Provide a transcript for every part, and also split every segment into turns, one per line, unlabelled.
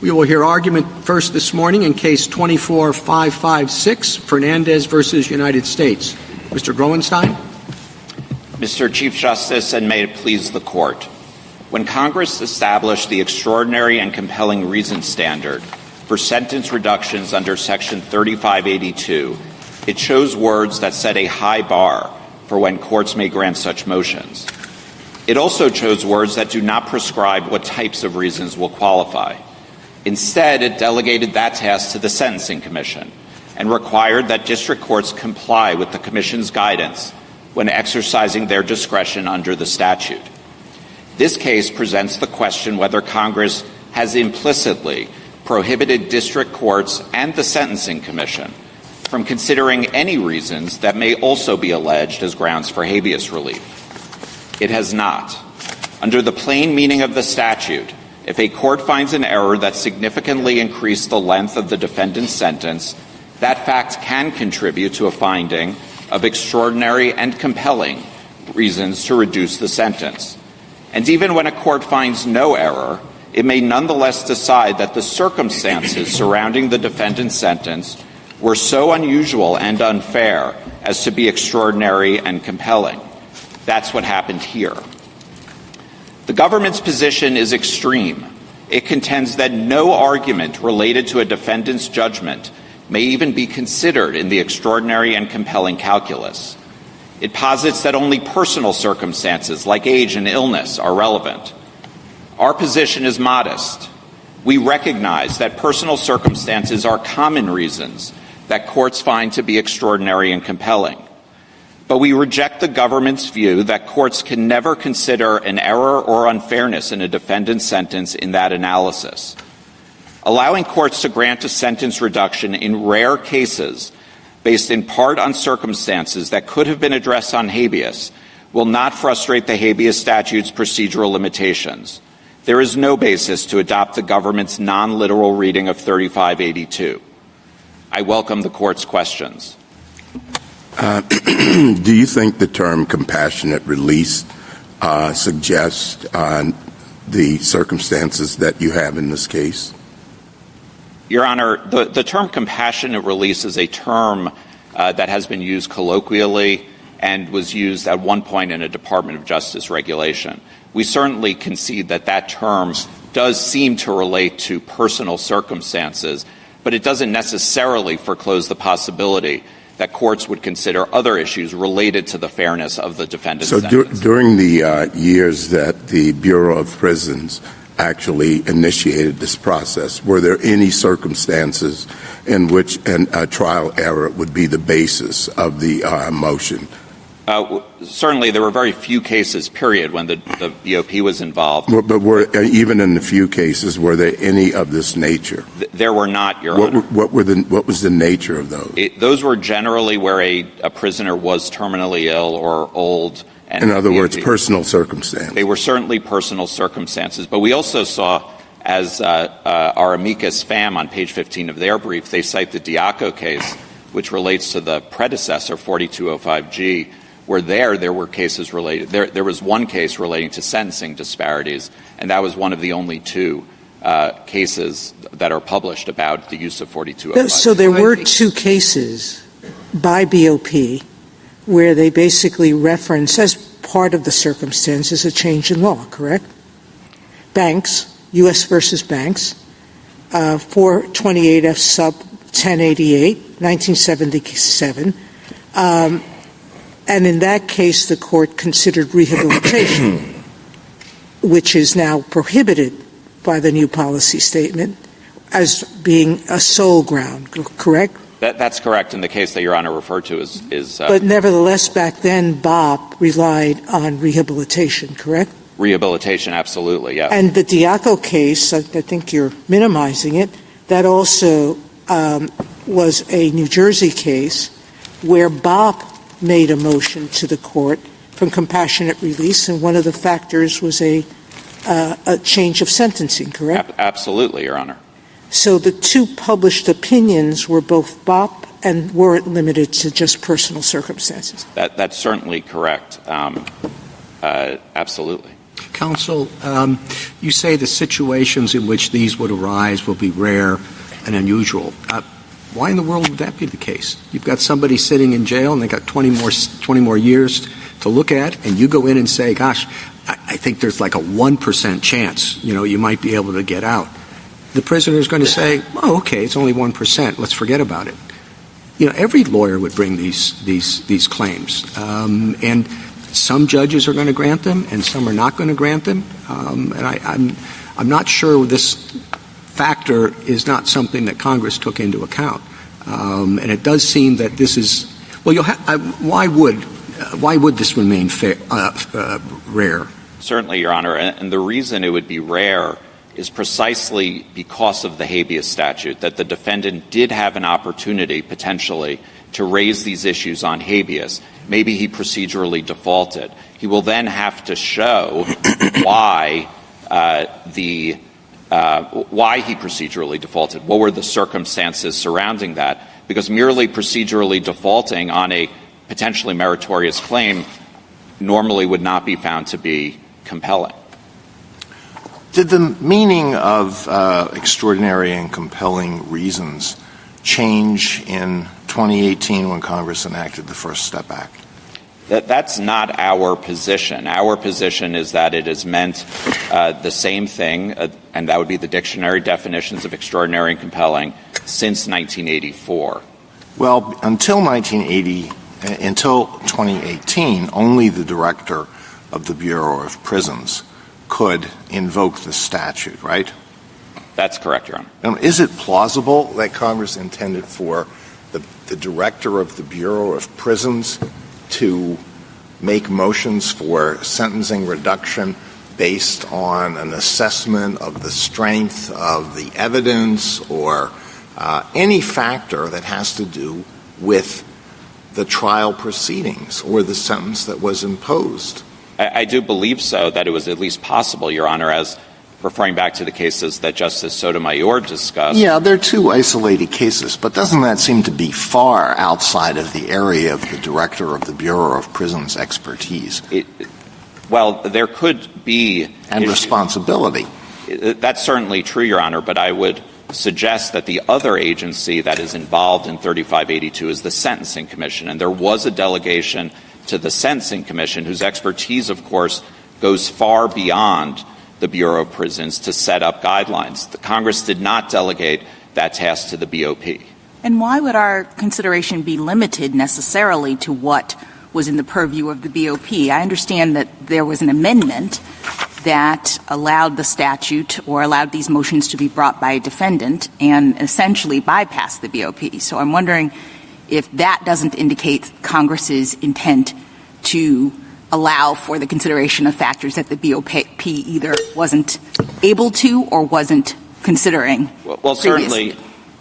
We will hear argument first this morning in Case 24-556, Fernandez versus United States. Mr. Groenstein.
Mr. Chief Justice, and may it please the Court. When Congress established the extraordinary and compelling reason standard for sentence reductions under Section 3582, it chose words that set a high bar for when courts may grant such motions. It also chose words that do not prescribe what types of reasons will qualify. Instead, it delegated that task to the Sentencing Commission and required that district courts comply with the Commission's guidance when exercising their discretion under the statute. This case presents the question whether Congress has implicitly prohibited district courts and the Sentencing Commission from considering any reasons that may also be alleged as grounds for habeas relief. It has not. Under the plain meaning of the statute, if a court finds an error that significantly increased the length of the defendant's sentence, that fact can contribute to a finding of extraordinary and compelling reasons to reduce the sentence. And even when a court finds no error, it may nonetheless decide that the circumstances surrounding the defendant's sentence were so unusual and unfair as to be extraordinary and compelling. That's what happened here. The government's position is extreme. It contends that no argument related to a defendant's judgment may even be considered in the extraordinary and compelling calculus. It posits that only personal circumstances like age and illness are relevant. Our position is modest. We recognize that personal circumstances are common reasons that courts find to be extraordinary and compelling. But we reject the government's view that courts can never consider an error or unfairness in a defendant's sentence in that analysis. Allowing courts to grant a sentence reduction in rare cases based in part on circumstances that could have been addressed on habeas will not frustrate the habeas statute's procedural limitations. There is no basis to adopt the government's non-literal reading of 3582. I welcome the Court's questions.
Do you think the term compassionate release suggests the circumstances that you have in this case?
Your Honor, the term compassionate release is a term that has been used colloquially and was used at one point in a Department of Justice regulation. We certainly concede that that term does seem to relate to personal circumstances, but it doesn't necessarily foreclose the possibility that courts would consider other issues related to the fairness of the defendant's sentence.
During the years that the Bureau of Prisons actually initiated this process, were there any circumstances in which a trial error would be the basis of the motion?
Certainly, there were very few cases, period, when the BOP was involved.
But even in the few cases, were there any of this nature?
There were not, Your Honor.
What was the nature of those?
Those were generally where a prisoner was terminally ill or old. And
in other words, personal circumstances.
They were certainly personal circumstances. But we also saw, as our amicus fam on page 15 of their brief, they cite the Diaco case, which relates to the predecessor, 4205G, where there were cases related. There was one case relating to sentencing disparities, and that was one of the only two cases that are published about the use of 4205.
So there were two cases by BOP where they basically reference as part of the circumstances a change in law, correct? Banks, U.S. versus Banks, 428 F sub 1088, 1977. And in that case, the court considered rehabilitation, which is now prohibited by the new policy statement as being a sole ground, correct?
That's correct. In the case that Your Honor referred to is
But nevertheless, back then, BOP relied on rehabilitation, correct?
Rehabilitation, absolutely, yes.
And the Diaco case, I think you're minimizing it, that also was a New Jersey case where BOP made a motion to the court from compassionate release, and one of the factors was a change of sentencing, correct?
Absolutely, Your Honor.
So the two published opinions were both BOP and weren't limited to just personal circumstances.
That's certainly correct. Absolutely.
Counsel, you say the situations in which these would arise will be rare and unusual. Why in the world would that be the case? You've got somebody sitting in jail and they've got 20 more years to look at, and you go in and say, gosh, I think there's like a 1% chance, you might be able to get out. The prisoner is going to say, oh, okay, it's only 1%. Let's forget about it. Every lawyer would bring these claims. And some judges are going to grant them and some are not going to grant them. And I'm not sure this factor is not something that Congress took into account. And it does seem that this is, why would this remain rare?
Certainly, Your Honor. And the reason it would be rare is precisely because of the habeas statute, that the defendant did have an opportunity, potentially, to raise these issues on habeas. Maybe he procedurally defaulted. He will then have to show why he procedurally defaulted. What were the circumstances surrounding that? Because merely procedurally defaulting on a potentially meritorious claim normally would not be found to be compelling.
Did the meaning of extraordinary and compelling reasons change in 2018 when Congress enacted the First Step Act?
That's not our position. Our position is that it has meant the same thing, and that would be the dictionary definitions of extraordinary and compelling, since 1984.
Well, until 2018, only the director of the Bureau of Prisons could invoke the statute, right?
That's correct, Your Honor.
Is it plausible that Congress intended for the director of the Bureau of Prisons to make motions for sentencing reduction based on an assessment of the strength of the evidence or any factor that has to do with the trial proceedings or the sentence that was imposed?
I do believe so, that it was at least possible, Your Honor, as referring back to the cases that Justice Sotomayor discussed.
Yeah, they're two isolated cases, but doesn't that seem to be far outside of the area of the director of the Bureau of Prisons' expertise?
Well, there could be
and responsibility.
That's certainly true, Your Honor, but I would suggest that the other agency that is involved in 3582 is the Sentencing Commission, and there was a delegation to the Sentencing Commission, whose expertise, of course, goes far beyond the Bureau of Prisons to set up guidelines. The Congress did not delegate that task to the BOP.
And why would our consideration be limited necessarily to what was in the purview of the BOP? I understand that there was an amendment that allowed the statute or allowed these motions to be brought by a defendant and essentially bypassed the BOP. So I'm wondering if that doesn't indicate Congress's intent to allow for the consideration of factors that the BOP either wasn't able to or wasn't considering.
Well, certainly,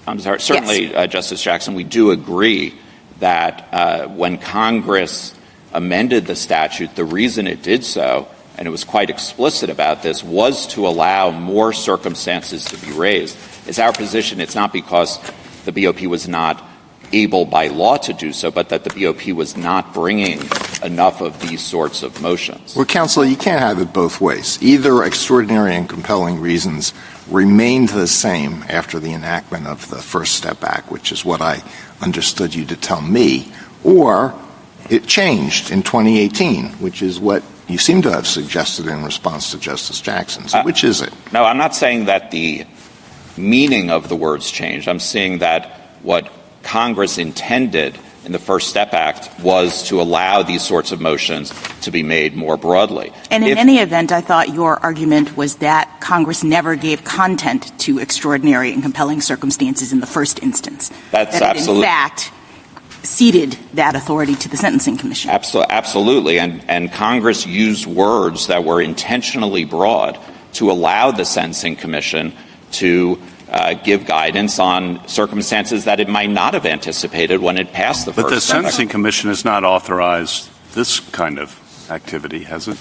Yes.
Justice Jackson, we do agree that when Congress amended the statute, the reason it did so, and it was quite explicit about this, was to allow more circumstances to be raised. It's our position. It's not because the BOP was not able by law to do so, but that the BOP was not bringing enough of these sorts of motions.
Well, counsel, you can't have it both ways. Either extraordinary and compelling reasons remained the same after the enactment of the First Step Act, which is what I understood you to tell me, or it changed in 2018, which is what you seem to have suggested in response to Justice Jackson. So which is it?
No, I'm not saying that the meaning of the words changed. I'm saying that what Congress intended in the First Step Act was to allow these sorts of motions to be made more broadly.
And in any event, I thought your argument was that Congress never gave content to extraordinary and compelling circumstances in the first instance.
That's
that
absolutely.
In fact, ceded that authority to the Sentencing Commission.
Absolutely. And Congress used words that were intentionally broad to allow the Sentencing Commission to give guidance on circumstances that it might not have anticipated when it passed the First Step Act.
But the Sentencing Commission has not authorized this kind of activity, has it?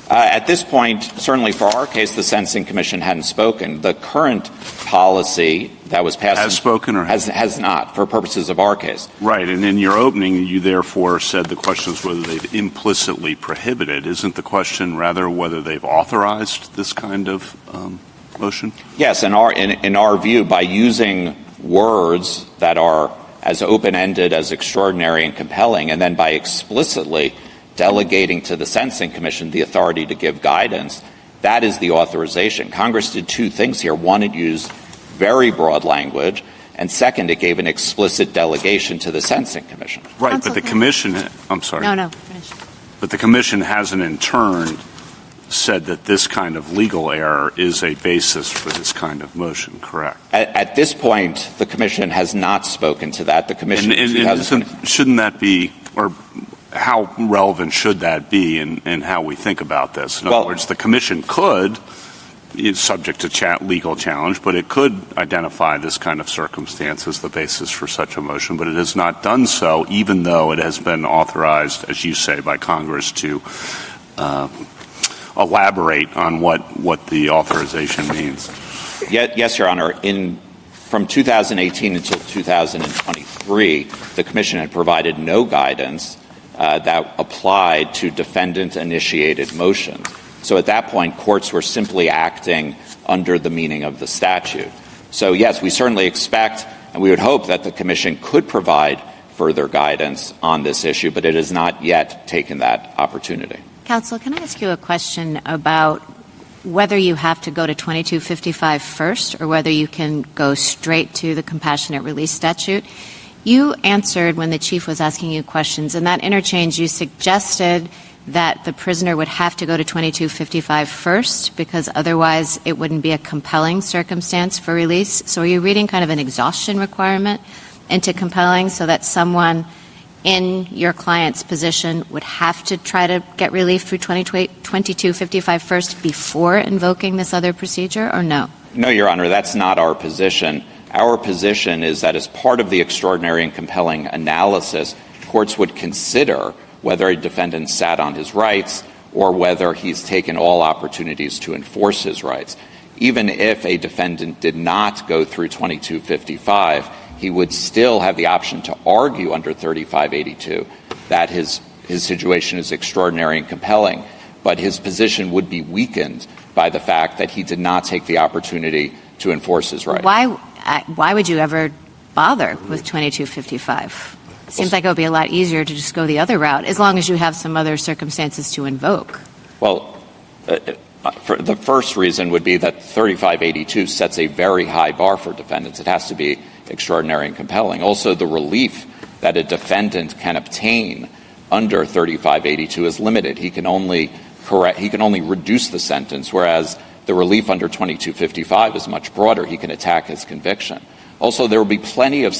At this point, certainly for our case, the Sentencing Commission hadn't spoken. The current policy that was passed
has spoken or
has not, for purposes of our case.
Right, and in your opening, you therefore said the question is whether they've implicitly prohibited. Isn't the question rather whether they've authorized this kind of motion?
Yes, in our view, by using words that are as open-ended as extraordinary and compelling, and then by explicitly delegating to the Sentencing Commission the authority to give guidance, that is the authorization. Congress did two things here. One, it used very broad language, and second, it gave an explicit delegation to the Sentencing Commission.
Right, but the Commission – I'm sorry.
No, finish.
But the Commission hasn't in turn said that this kind of legal error is a basis for this kind of motion, correct?
At this point, the Commission has not spoken to that. The Commission
shouldn't that be – or how relevant should that be in how we think about this? In other words, the Commission could, it's subject to legal challenge, but it could identify this kind of circumstance as the basis for such a motion, but it has not done so, even though it has been authorized, as you say, by Congress to elaborate on what the authorization means.
Yes, Your Honor. From 2018 until 2023, the Commission had provided no guidance that applied to defendant-initiated motions. So at that point, courts were simply acting under the meaning of the statute. So yes, we certainly expect and we would hope that the Commission could provide further guidance on this issue, but it has not yet taken that opportunity.
Counsel, can I ask you a question about whether you have to go to 2255 first or whether you can go straight to the compassionate release statute? You answered when the Chief was asking you questions. In that interchange, you suggested that the prisoner would have to go to 2255 first because otherwise it wouldn't be a compelling circumstance for release. So are you reading kind of an exhaustion requirement into compelling so that someone in your client's position would have to try to get relief through 2255 first before invoking this other procedure, or no?
No, Your Honor, that's not our position. Our position is that as part of the extraordinary and compelling analysis, courts would consider whether a defendant sat on his rights or whether he's taken all opportunities to enforce his rights. Even if a defendant did not go through 2255, he would still have the option to argue under 3582 that his situation is extraordinary and compelling, but his position would be weakened by the fact that he did not take the opportunity to enforce his rights.
Why would you ever bother with 2255? Seems like it would be a lot easier to just go the other route, as long as you have some other circumstances to invoke.
Well, the first reason would be that 3582 sets a very high bar for defendants. It has to be extraordinary and compelling. Also, the relief that a defendant can obtain under 3582 is limited. He can only reduce the sentence, whereas the relief under 2255 is much broader. He can attack his conviction. Also, there will be plenty of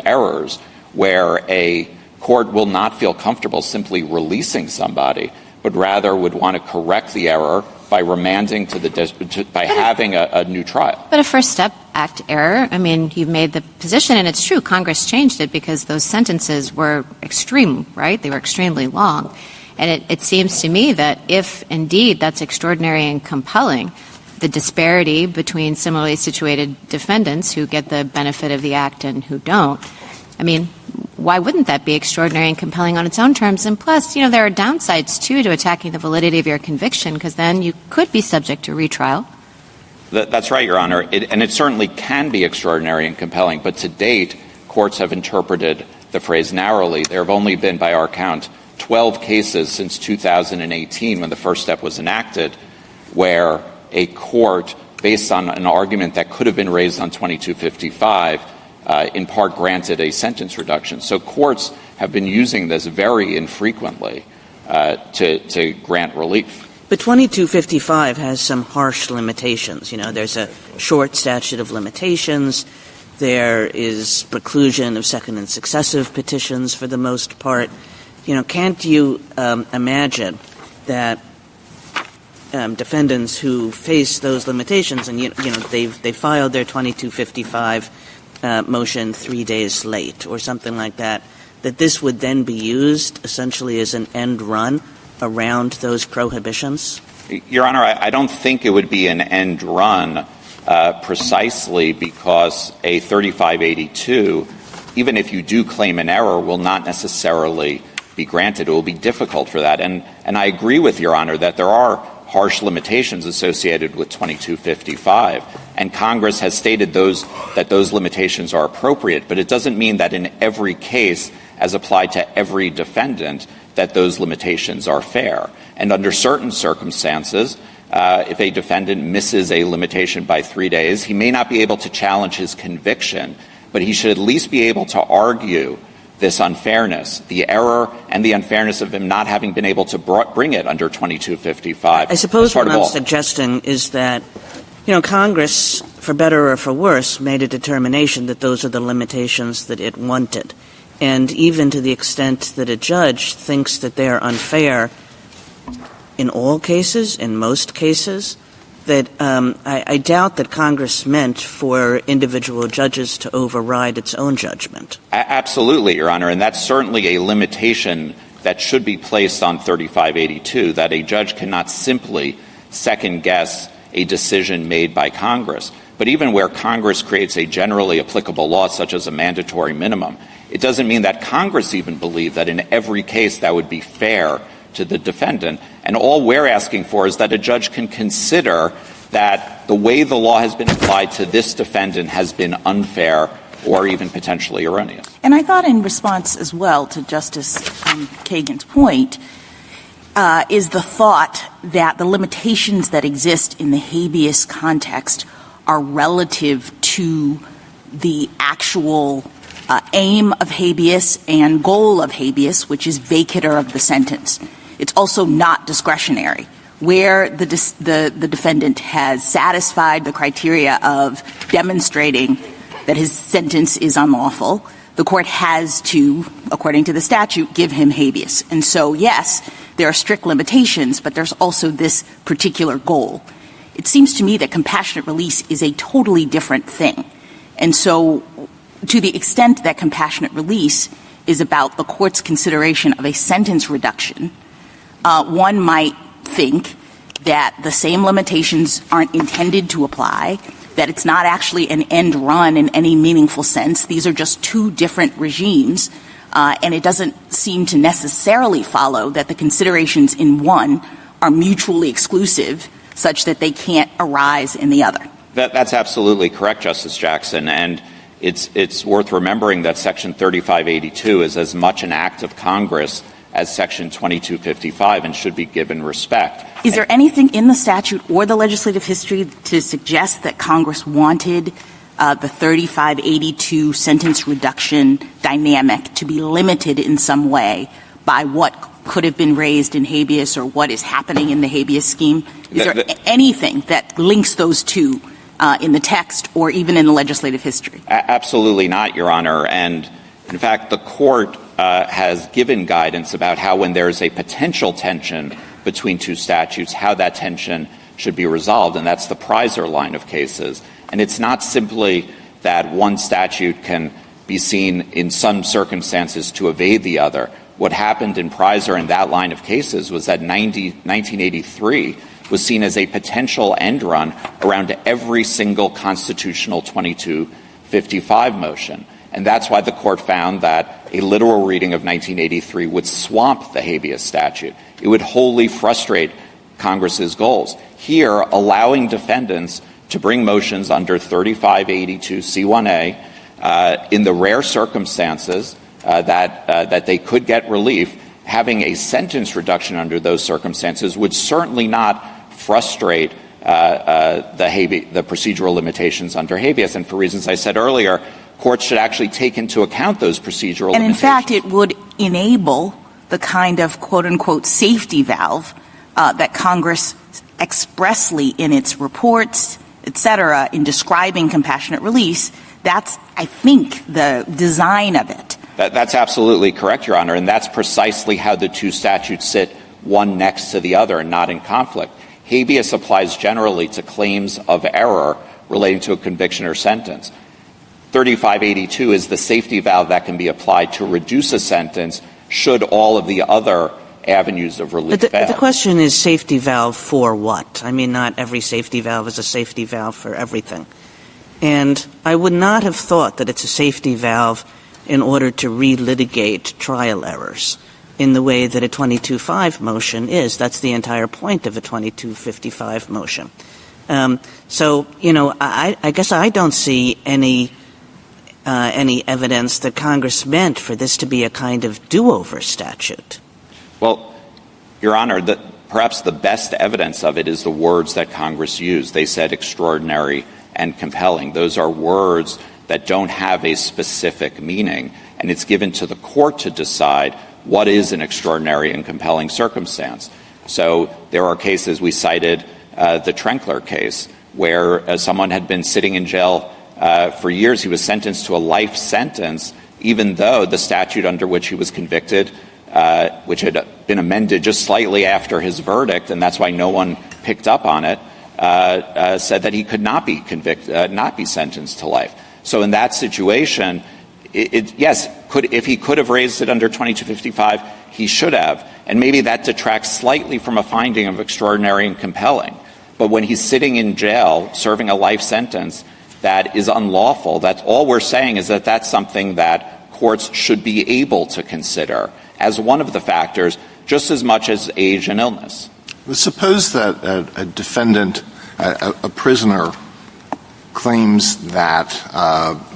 errors where a court will not feel comfortable simply releasing somebody, but rather would want to correct the error by remanding by having a new trial.
But a First Step Act error, I mean, you've made the position, and it's true, Congress changed it because those sentences were extreme, right? They were extremely long. And it seems to me that if indeed that's extraordinary and compelling, the disparity between similarly situated defendants who get the benefit of the act and who don't, I mean, why wouldn't that be extraordinary and compelling on its own terms? And plus, there are downsides, too, to attacking the validity of your conviction, because then you could be subject to retrial.
That's right, Your Honor. And it certainly can be extraordinary and compelling. But to date, courts have interpreted the phrase narrowly. There have only been, by our count, 12 cases since 2018 when the First Step was enacted where a court, based on an argument that could have been raised on 2255, in part granted a sentence reduction. So courts have been using this very infrequently to grant relief.
But 2255 has some harsh limitations. There's a short statute of limitations. There is preclusion of second and successive petitions for the most part. Can't you imagine that defendants who face those limitations and, they filed their 2255 motion 3 days late or something like that, that this would then be used essentially as an end run around those prohibitions?
Your Honor, I don't think it would be an end run precisely because a 3582, even if you do claim an error, will not necessarily be granted. It will be difficult for that. And I agree with Your Honor that there are harsh limitations associated with 2255, and Congress has stated that those limitations are appropriate, but it doesn't mean that in every case, as applied to every defendant, that those limitations are fair. And under certain circumstances, if a defendant misses a limitation by 3 days, he may not be able to challenge his conviction, but he should at least be able to argue this unfairness, the error and the unfairness of him not having been able to bring it under 2255.
I suppose what I'm suggesting is that, Congress, for better or for worse, made a determination that those are the limitations that it wanted. And even to the extent that a judge thinks that they're unfair in all cases, in most cases, that I doubt that Congress meant for individual judges to override its own judgment.
Absolutely, Your Honor, and that's certainly a limitation that should be placed on 3582, that a judge cannot simply second-guess a decision made by Congress. But even where Congress creates a generally applicable law, such as a mandatory minimum, it doesn't mean that Congress even believed that in every case that would be fair to the defendant. And all we're asking for is that a judge can consider that the way the law has been applied to this defendant has been unfair or even potentially erroneous.
And I thought in response as well to Justice Kagan's point is the thought that the limitations that exist in the habeas context are relative to the actual aim of habeas and goal of habeas, which is vacatur of the sentence. It's also not discretionary. Where the defendant has satisfied the criteria of demonstrating that his sentence is unlawful, the court has to, according to the statute, give him habeas. And so, yes, there are strict limitations, but there's also this particular goal. It seems to me that compassionate release is a totally different thing. And so, to the extent that compassionate release is about the court's consideration of a sentence reduction, one might think that the same limitations aren't intended to apply, that it's not actually an end run in any meaningful sense. These are just two different regimes, and it doesn't seem to necessarily follow that the considerations in one are mutually exclusive such that they can't arise in the other.
That's absolutely correct, Justice Jackson, and it's worth remembering that Section 3582 is as much an act of Congress as Section 2255 and should be given respect.
Is there anything in the statute or the legislative history to suggest that Congress wanted the 3582 sentence reduction dynamic to be limited in some way by what could have been raised in habeas or what is happening in the habeas scheme? Is there anything that links those two in the text or even in the legislative history?
Absolutely not, Your Honor. And in fact, the court has given guidance about how when there is a potential tension between two statutes, how that tension should be resolved, and that's the Prizer line of cases. And it's not simply that one statute can be seen in some circumstances to evade the other. What happened in Prizer in that line of cases was that 1983 was seen as a potential end run around every single constitutional 2255 motion. And that's why the court found that a literal reading of 1983 would swamp the habeas statute. It would wholly frustrate Congress's goals. Here, allowing defendants to bring motions under 3582C1A in the rare circumstances that they could get relief, having a sentence reduction under those circumstances would certainly not frustrate the procedural limitations under habeas. And for reasons I said earlier, courts should actually take into account those procedural limitations.
And in fact, it would enable the kind of quote-unquote safety valve that Congress expressly in its reports, et cetera, in describing compassionate release. That's, I think, the design of it.
That's absolutely correct, Your Honor, and that's precisely how the two statutes sit one next to the other and not in conflict. Habeas applies generally to claims of error relating to a conviction or sentence. 3582 is the safety valve that can be applied to reduce a sentence should all of the other avenues of relief
But
fail.
the question is safety valve for what? I mean, not every safety valve is a safety valve for everything. And I would not have thought that it's a safety valve in order to relitigate trial errors in the way that a 2255 motion is. That's the entire point of a 2255 motion. So, I guess I don't see any evidence that Congress meant for this to be a kind of do-over statute.
Well, Your Honor, perhaps the best evidence of it is the words that Congress used. They said extraordinary and compelling. Those are words that don't have a specific meaning, and it's given to the court to decide what is an extraordinary and compelling circumstance. So there are cases, we cited the Trenkler case, where someone had been sitting in jail for years. He was sentenced to a life sentence, even though the statute under which he was convicted, which had been amended just slightly after his verdict, and that's why no one picked up on it, said that he could not be convicted, not be sentenced to life. So in that situation, if he could have raised it under 2255, he should have. And maybe that detracts slightly from a finding of extraordinary and compelling. But when he's sitting in jail serving a life sentence that is unlawful, that's all we're saying is that that's something that courts should be able to consider as one of the factors, just as much as age and illness.
Well, suppose that a defendant, a prisoner, claims that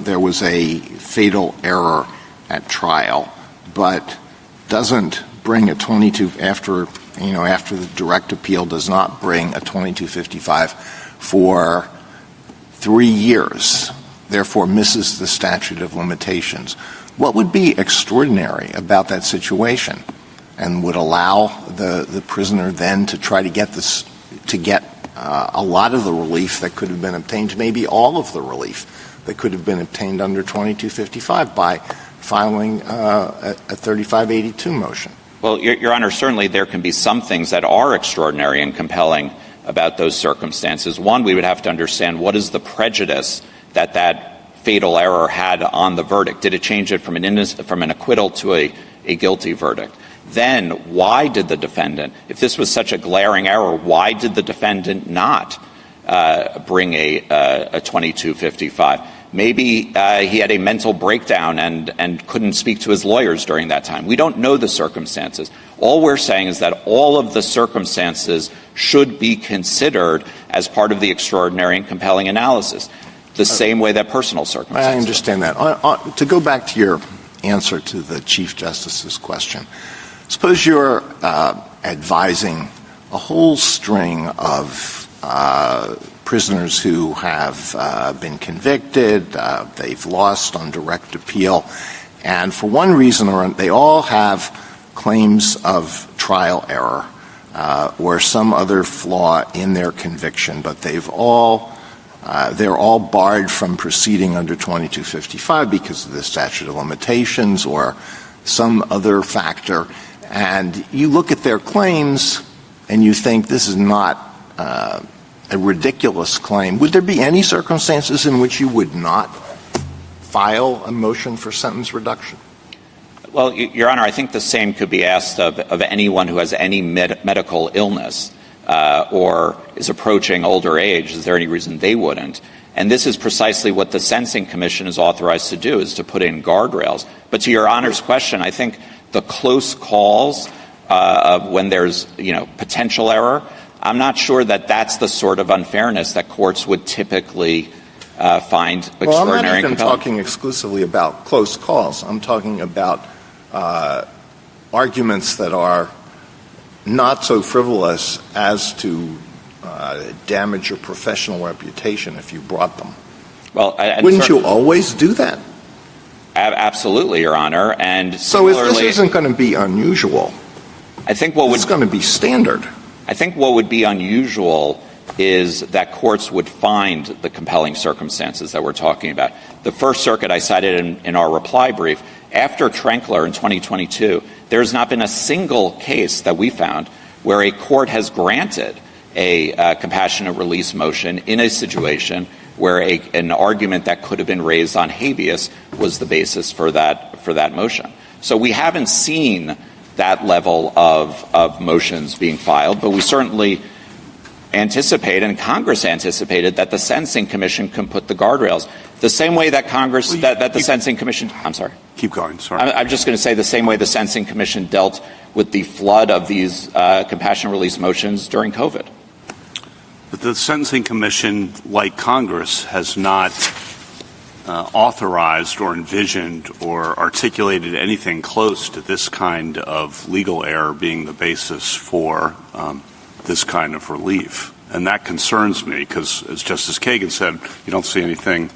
there was a fatal error at trial, but doesn't bring a 22 after the direct appeal does not bring a 2255 for 3 years, therefore misses the statute of limitations. What would be extraordinary about that situation and would allow the prisoner then to try to get a lot of the relief that could have been obtained, maybe all of the relief that could have been obtained under 2255 by filing a 3582 motion?
Well, Your Honor, certainly there can be some things that are extraordinary and compelling about those circumstances. One, we would have to understand what is the prejudice that fatal error had on the verdict. Did it change it from an acquittal to a guilty verdict? Then, why did the defendant, if this was such a glaring error, why did the defendant not bring a 2255? Maybe he had a mental breakdown and couldn't speak to his lawyers during that time. We don't know the circumstances. All we're saying is that all of the circumstances should be considered as part of the extraordinary and compelling analysis, the same way that personal circumstances.
I understand that. To go back to your answer to the Chief Justice's question, suppose you're advising a whole string of prisoners who have been convicted, they've lost on direct appeal, and for one reason or another, they all have claims of trial error or some other flaw in their conviction, but they're all barred from proceeding under 2255 because of the statute of limitations or some other factor. And you look at their claims and you think this is not a ridiculous claim. Would there be any circumstances in which you would not file a motion for sentence reduction?
Well, Your Honor, I think the same could be asked of anyone who has any medical illness or is approaching older age. Is there any reason they wouldn't? And this is precisely what the Sentencing Commission is authorized to do, is to put in guardrails. But to Your Honor's question, I think the close calls of when there's, potential error, I'm not sure that that's the sort of unfairness that courts would typically find extraordinary.
Well, I'm not even talking exclusively about close calls. I'm talking about arguments that are not so frivolous as to damage your professional reputation if you brought them.
Well,
wouldn't you always do that?
Absolutely, Your Honor. And
so if this isn't going to be unusual,
I think
it's going to be standard.
I think what would be unusual is that courts would find the compelling circumstances that we're talking about. The First Circuit I cited in our reply brief, after Trenkler in 2022, there has not been a single case that we found where a court has granted a compassionate release motion in a situation where an argument that could have been raised on habeas was the basis for that motion. So we haven't seen that level of motions being filed, but we certainly anticipate, and Congress anticipated, that the Sentencing Commission can put the guardrails. The same way that the Sentencing Commission, I'm sorry.
Keep going, sorry.
I'm just going to say the same way the Sentencing Commission dealt with the flood of these compassionate release motions during COVID.
But the Sentencing Commission, like Congress, has not authorized or envisioned or articulated anything close to this kind of legal error being the basis for this kind of relief. And that concerns me because, as Justice Kagan said, you don't see anything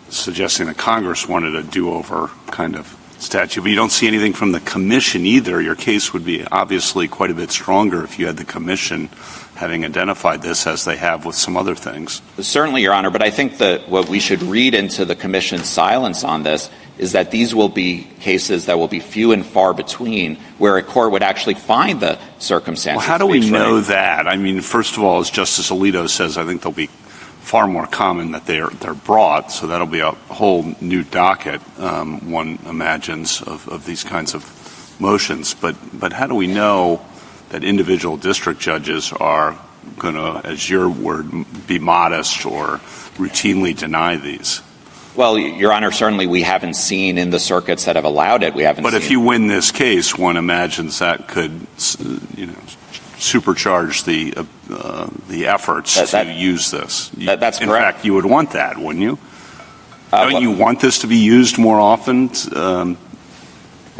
suggesting that Congress wanted a do-over kind of statute, but you don't see anything from the Commission either. Your case would be obviously quite a bit stronger if you had the Commission having identified this as they have with some other things.
Certainly, Your Honor, but I think that what we should read into the Commission's silence on this is that these will be cases that will be few and far between where a court would actually find the circumstances.
Well, how do we know that? I mean, first of all, as Justice Alito says, I think they'll be far more common that they're brought, so that'll be a whole new docket, one imagines, of these kinds of motions. But how do we know that individual district judges are going to, as your word, be modest or routinely deny these?
Well, Your Honor, certainly we haven't seen in the circuits that have allowed it.
But if you win this case, one imagines that could, supercharge the efforts to use this.
That's correct.
In fact, you would want that, wouldn't you? Don't you want this to be used more often?
Well,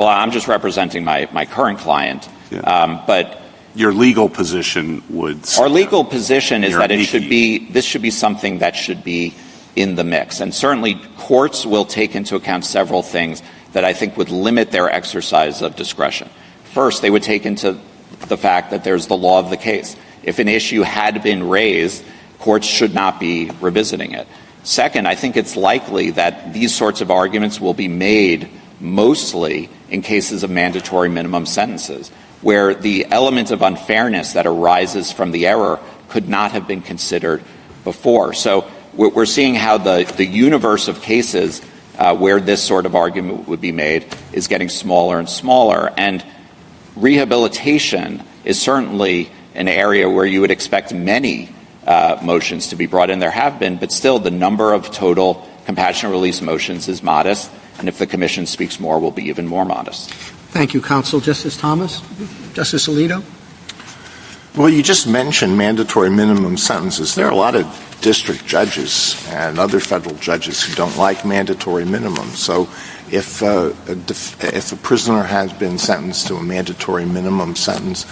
I'm just representing my current client.
Yeah.
But
your legal position would...
Our legal position is that this should be something that should be in the mix. And certainly courts will take into account several things that I think would limit their exercise of discretion. First, they would take into the fact that there's the law of the case. If an issue had been raised, courts should not be revisiting it. Second, I think it's likely that these sorts of arguments will be made mostly in cases of mandatory minimum sentences, where the element of unfairness that arises from the error could not have been considered before. So we're seeing how the universe of cases where this sort of argument would be made is getting smaller and smaller. And rehabilitation is certainly an area where you would expect many motions to be brought in. There have been, but still the number of total compassionate release motions is modest, and if the Commission speaks more, will be even more modest.
Thank you, Counsel. Justice Thomas? Justice Alito?
Well, you just mentioned mandatory minimum sentences. There are a lot of district judges and other federal judges who don't like mandatory minimums. So if a prisoner has been sentenced to a mandatory minimum sentence,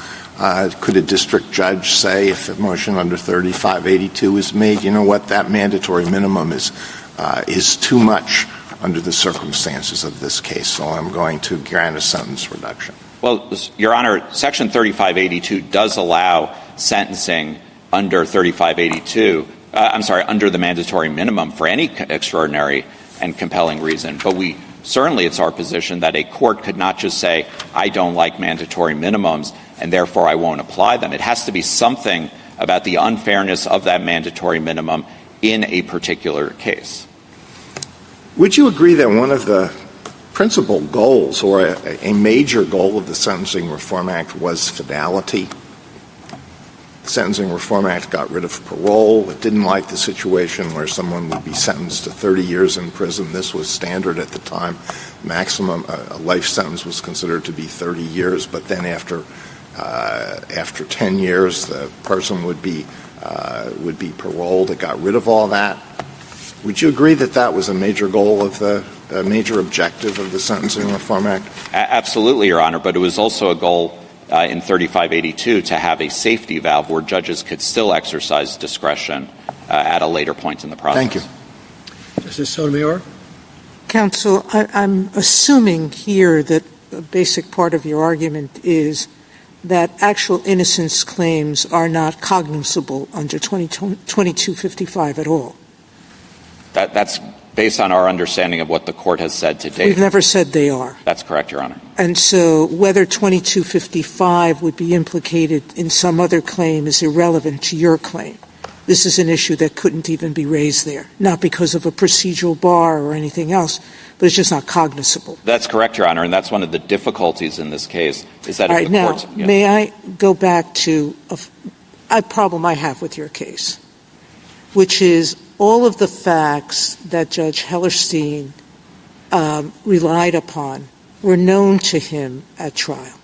could a district judge say, if a motion under 3582 is made, you know what, that mandatory minimum is too much under the circumstances of this case, so I'm going to grant a sentence reduction?
Well, Your Honor, Section 3582 does allow sentencing under 3582, under the mandatory minimum for any extraordinary and compelling reason. But certainly it's our position that a court could not just say, I don't like mandatory minimums and therefore I won't apply them. It has to be something about the unfairness of that mandatory minimum in a particular case.
Would you agree that one of the principal goals or a major goal of the Sentencing Reform Act was fidelity? The Sentencing Reform Act got rid of parole. It didn't like the situation where someone would be sentenced to 30 years in prison. This was standard at the time. Maximum a life sentence was considered to be 30 years, but then after 10 years, the person would be paroled. It got rid of all that. Would you agree that that was a major goal of a major objective of the Sentencing Reform Act?
Absolutely, Your Honor, but it was also a goal in 3582 to have a safety valve where judges could still exercise discretion at a later point in the process.
Thank you.
Justice Sotomayor?
Counsel, I'm assuming here that a basic part of your argument is that actual innocence claims are not cognizable under 2255 at all.
That's based on our understanding of what the court has said to date.
We've never said they are.
That's correct, Your Honor.
And so whether 2255 would be implicated in some other claim is irrelevant to your claim. this is an issue that couldn't even be raised there, not because of a procedural bar or anything else, but it's just not cognizable.
That's correct, Your Honor, and that's one of the difficulties in this case is that
All
if
right,
the
now,
courts... Yeah.
may I go back to a problem I have with your case, which is all of the facts that Judge Hellerstein relied upon were known to him at trial.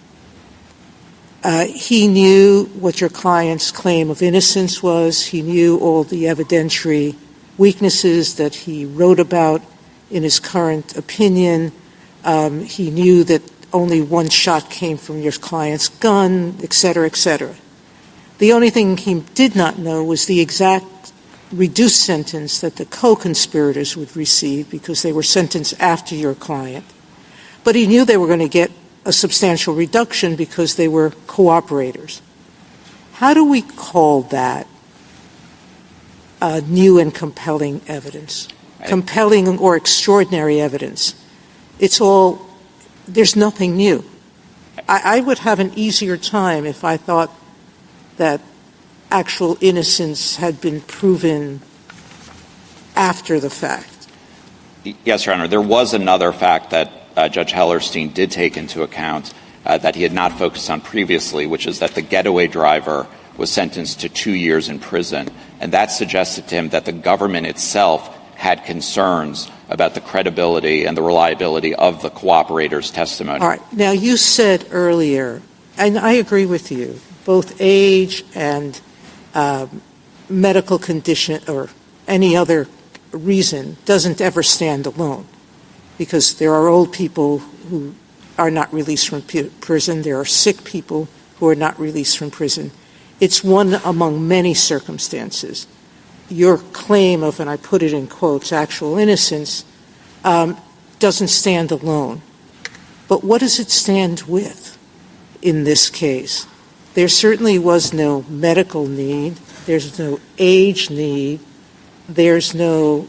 He knew what your client's claim of innocence was. He knew all the evidentiary weaknesses that he wrote about in his current opinion. He knew that only one shot came from your client's gun, et cetera, et cetera. The only thing he did not know was the exact reduced sentence that the co-conspirators would receive because they were sentenced after your client. But he knew they were going to get a substantial reduction because they were cooperators. How do we call that new and compelling evidence? Compelling or extraordinary evidence. There's nothing new. I would have an easier time if I thought that actual innocence had been proven after the fact.
Yes, Your Honor. There was another fact that Judge Hellerstein did take into account that he had not focused on previously, which is that the getaway driver was sentenced to 2 years in prison. And that suggested to him that the government itself had concerns about the credibility and the reliability of the cooperator's testimony.
All right. Now, you said earlier, and I agree with you, both age and medical condition or any other reason doesn't ever stand alone, because there are old people who are not released from prison. There are sick people who are not released from prison. It's one among many circumstances. Your claim of, and I put it in quotes, actual innocence doesn't stand alone. But what does it stand with in this case? There certainly was no medical need. There's no age need. There's no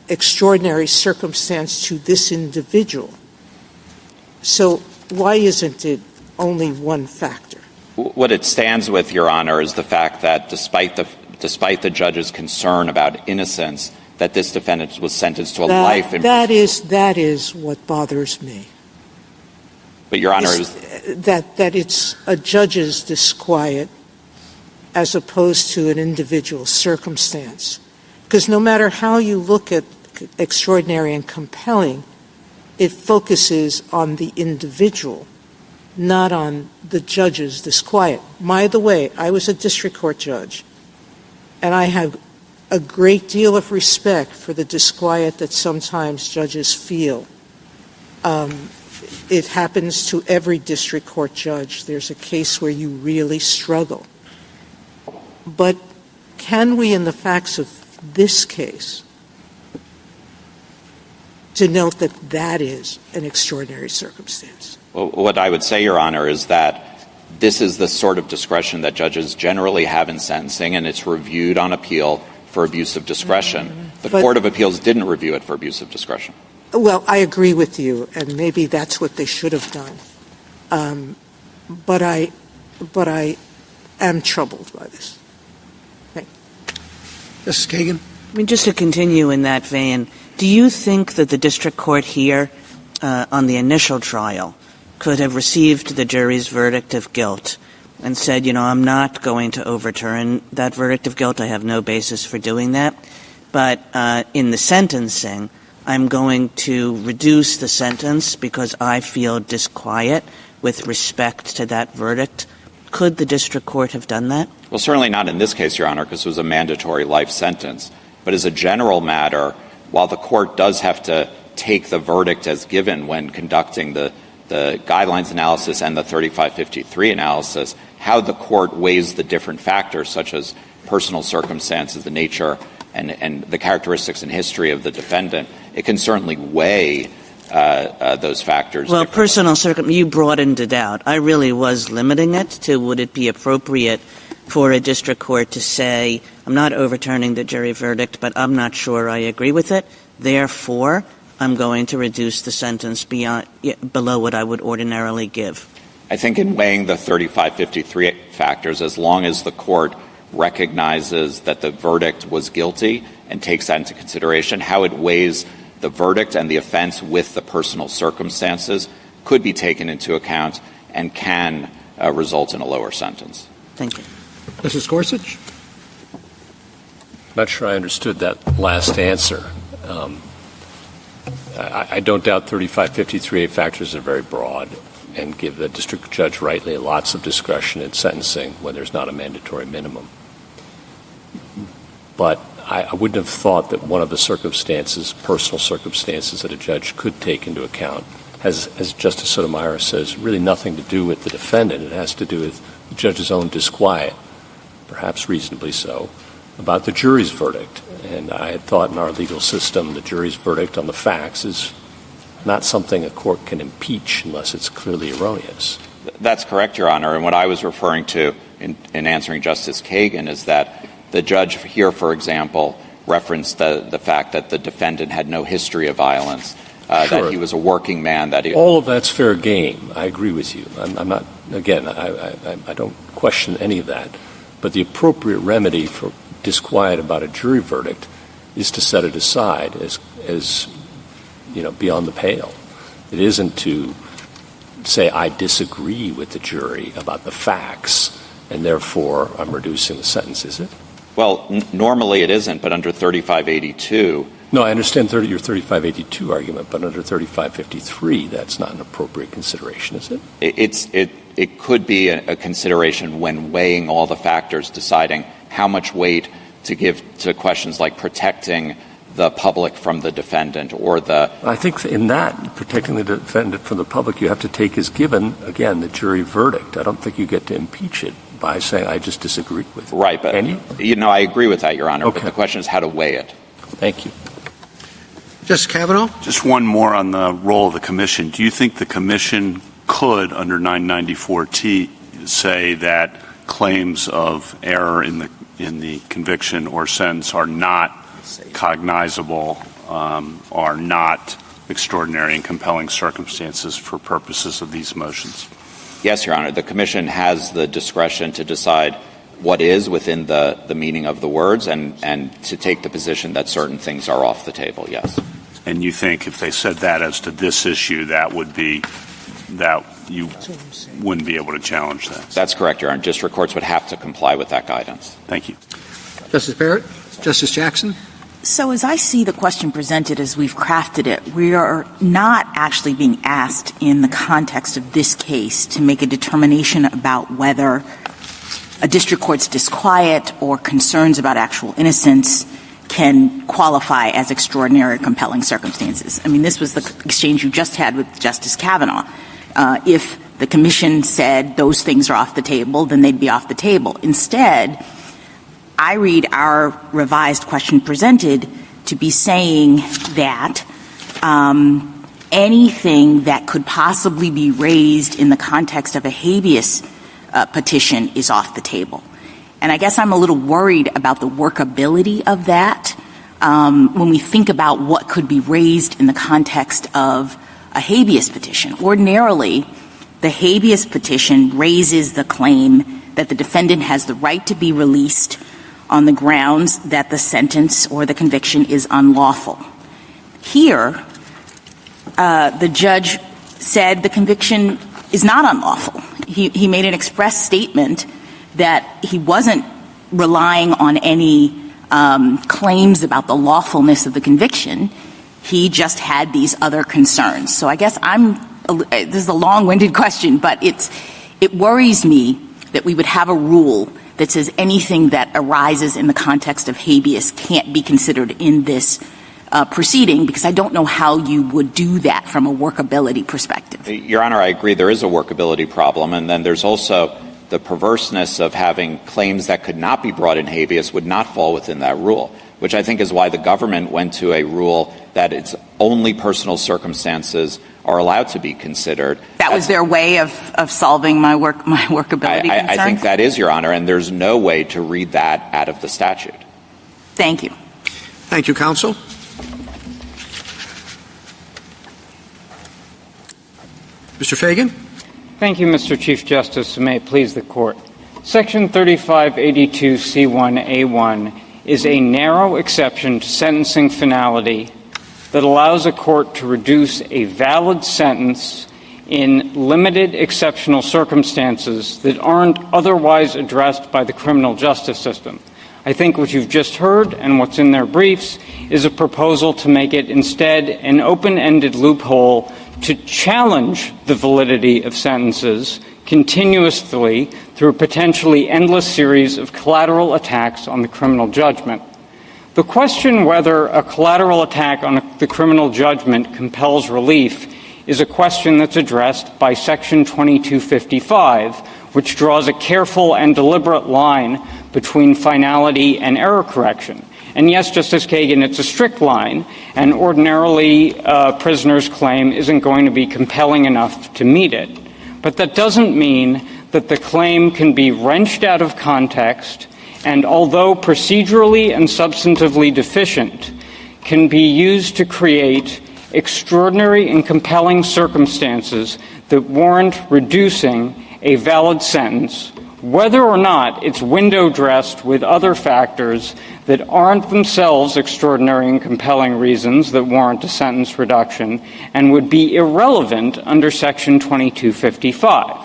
extraordinary circumstance to this individual. So why isn't it only one factor?
What it stands with, Your Honor, is the fact that despite the judge's concern about innocence, that this defendant was sentenced to a life in prison.
That is what bothers me.
But, Your Honor,
that it's a judge's disquiet as opposed to an individual circumstance. Because no matter how you look at extraordinary and compelling, it focuses on the individual, not on the judge's disquiet. By the way, I was a district court judge, and I have a great deal of respect for the disquiet that sometimes judges feel. It happens to every district court judge. There's a case where you really struggle. But can we, in the facts of this case, denote that that is an extraordinary circumstance?
Well, what I would say, Your Honor, is that this is the sort of discretion that judges generally have in sentencing, and it's reviewed on appeal for abuse of discretion. The Court of Appeals didn't review it for abuse of discretion.
Well, I agree with you, and maybe that's what they should have done. But I am troubled by this. Okay.
Justice Kagan?
I mean, just to continue in that vein, do you think that the district court here on the initial trial could have received the jury's verdict of guilt and said, I'm not going to overturn that verdict of guilt. I have no basis for doing that. But in the sentencing, I'm going to reduce the sentence because I feel disquiet with respect to that verdict. Could the district court have done that?
Well, certainly not in this case, Your Honor, because it was a mandatory life sentence. But as a general matter, while the court does have to take the verdict as given when conducting the guidelines analysis and the 3553 analysis, how the court weighs the different factors, such as personal circumstances, the nature and the characteristics and history of the defendant, it can certainly weigh those factors.
Well, personal you broadened it out. I really was limiting it to would it be appropriate for a district court to say, I'm not overturning the jury verdict, but I'm not sure I agree with it. Therefore, I'm going to reduce the sentence below what I would ordinarily give.
I think in weighing the 3553 factors, as long as the court recognizes that the verdict was guilty and takes that into consideration, how it weighs the verdict and the offense with the personal circumstances could be taken into account and can result in a lower sentence.
Thank you.
Justice Gorsuch?
Not sure I understood that last answer. I don't doubt 3553A factors are very broad and give the district judge rightly lots of discretion in sentencing when there's not a mandatory minimum. But I wouldn't have thought that one of the circumstances, personal circumstances that a judge could take into account has, as Justice Sotomayor says, really nothing to do with the defendant. It has to do with the judge's own disquiet, perhaps reasonably so, about the jury's verdict. And I had thought in our legal system the jury's verdict on the facts is not something a court can impeach unless it's clearly erroneous.
That's correct, Your Honor. And what I was referring to in answering Justice Kagan is that the judge here, for example, referenced the fact that the defendant had no history of violence,
Sure.
that he was a working man.
All of that's fair game. I agree with you. I'm not, again, I don't question any of that. But the appropriate remedy for disquiet about a jury verdict is to set it aside as beyond the pale. It isn't to say I disagree with the jury about the facts and therefore I'm reducing the sentence, is it?
Well, normally it isn't, but under 3582.
No, I understand your 3582 argument, but under 3553 that's not an appropriate consideration, is it?
It could be a consideration when weighing all the factors, deciding how much weight to give to questions like protecting the public from the defendant or the...
I think in that, protecting the defendant from the public, you have to take as given, again, the jury verdict. I don't think you get to impeach it by saying I just disagree with it.
Right, but I agree with that, Your Honor,
okay.
But the question is how to weigh it.
Thank you.
Justice Kavanaugh?
Just one more on the role of the commission. Do you think the commission could, under 994T, say that claims of error in the conviction or sentence are not cognizable, are not extraordinary and compelling circumstances for purposes of these motions?
Yes, Your Honor. The commission has the discretion to decide what is within the meaning of the words and to take the position that certain things are off the table, yes.
And you think if they said that as to this issue, that you wouldn't be able to challenge that?
That's correct, Your Honor. District courts would have to comply with that guidance.
Thank you.
Justice Barrett? Justice Jackson?
So as I see the question presented as we've crafted it, we are not actually being asked in the context of this case to make a determination about whether a district court's disquiet or concerns about actual innocence can qualify as extraordinary or compelling circumstances. I mean, this was the exchange you just had with Justice Kavanaugh. If the commission said those things are off the table, then they'd be off the table. Instead, I read our revised question presented to be saying that anything that could possibly be raised in the context of a habeas petition is off the table. And I guess I'm a little worried about the workability of that when we think about what could be raised in the context of a habeas petition. Ordinarily, the habeas petition raises the claim that the defendant has the right to be released on the grounds that the sentence or the conviction is unlawful. Here, the judge said the conviction is not unlawful. He made an express statement that he wasn't relying on any claims about the lawfulness of the conviction. He just had these other concerns. So I guess this is a long-winded question, but it worries me that we would have a rule that says anything that arises in the context of habeas can't be considered in this proceeding, because I don't know how you would do that from a workability perspective.
Your Honor, I agree there is a workability problem, and then there's also the perverseness of having claims that could not be brought in habeas would not fall within that rule, which I think is why the government went to a rule that it's only personal circumstances are allowed to be considered.
That was their way of solving my workability concern?
I think that is, Your Honor, and there's no way to read that out of the statute.
Thank you.
Thank you, counsel. Mr. Fagan?
Thank you, Mr. Chief Justice, and may it please the Court. Section 3582C1A1 is a narrow exception to sentencing finality that allows a court to reduce a valid sentence in limited exceptional circumstances that aren't otherwise addressed by the criminal justice system. I think what you've just heard and what's in their briefs is a proposal to make it instead an open-ended loophole to challenge the validity of sentences continuously through a potentially endless series of collateral attacks on the criminal judgment. The question whether a collateral attack on the criminal judgment compels relief is a question that's addressed by Section 2255, which draws a careful and deliberate line between finality and error correction. And yes, Justice Kagan, it's a strict line, and ordinarily a prisoner's claim isn't going to be compelling enough to meet it. But that doesn't mean that the claim can be wrenched out of context and, although procedurally and substantively deficient, can be used to create extraordinary and compelling circumstances that warrant reducing a valid sentence, whether or not it's window-dressed with other factors that aren't themselves extraordinary and compelling reasons that warrant a sentence reduction and would be irrelevant under Section 2255.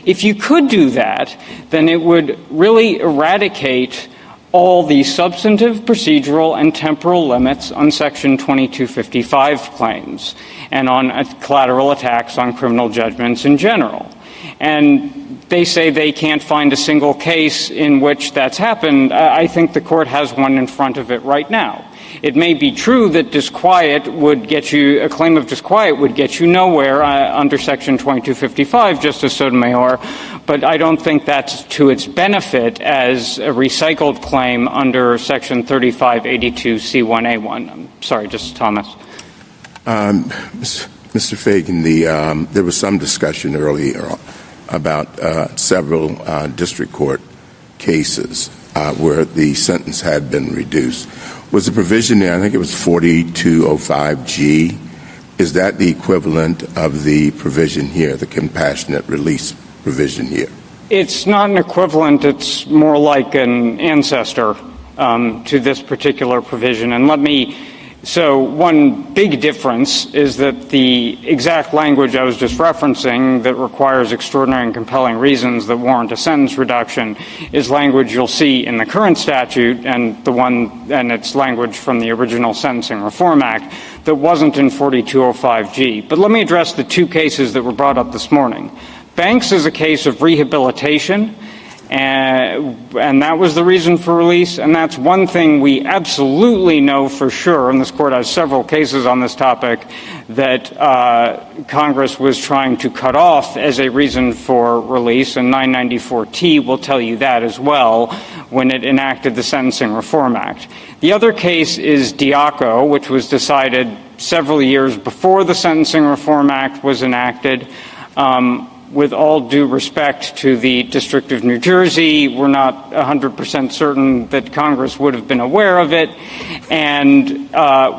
If you could do that, then it would really eradicate all the substantive, procedural, and temporal limits on Section 2255 claims and on collateral attacks on criminal judgments in general. And they say they can't find a single case in which that's happened. I think the court has one in front of it right now. It may be true that a claim of disquiet would get you nowhere under Section 2255, Justice Sotomayor, but I don't think that's to its benefit as a recycled claim under Section 3582C1A1. I'm sorry, Justice Thomas.
Mr. Fagan, there was some discussion earlier about several district court cases where the sentence had been reduced. Was the provision there, I think it was 4205G, is that the equivalent of the provision here, the compassionate release provision here?
It's not an equivalent. It's more like an ancestor to this particular provision. And so one big difference is that the exact language I was just referencing that requires extraordinary and compelling reasons that warrant a sentence reduction is language you'll see in the current statute and it's language from the original Sentencing Reform Act that wasn't in 4205G. But let me address the two cases that were brought up this morning. Banks is a case of rehabilitation, and that was the reason for release, and that's one thing we absolutely know for sure, and this court has several cases on this topic, that Congress was trying to cut off as a reason for release, and 994T will tell you that as well when it enacted the Sentencing Reform Act. The other case is Diaco, which was decided several years before the Sentencing Reform Act was enacted. With all due respect to the District of New Jersey, we're not 100% certain that Congress would have been aware of it, and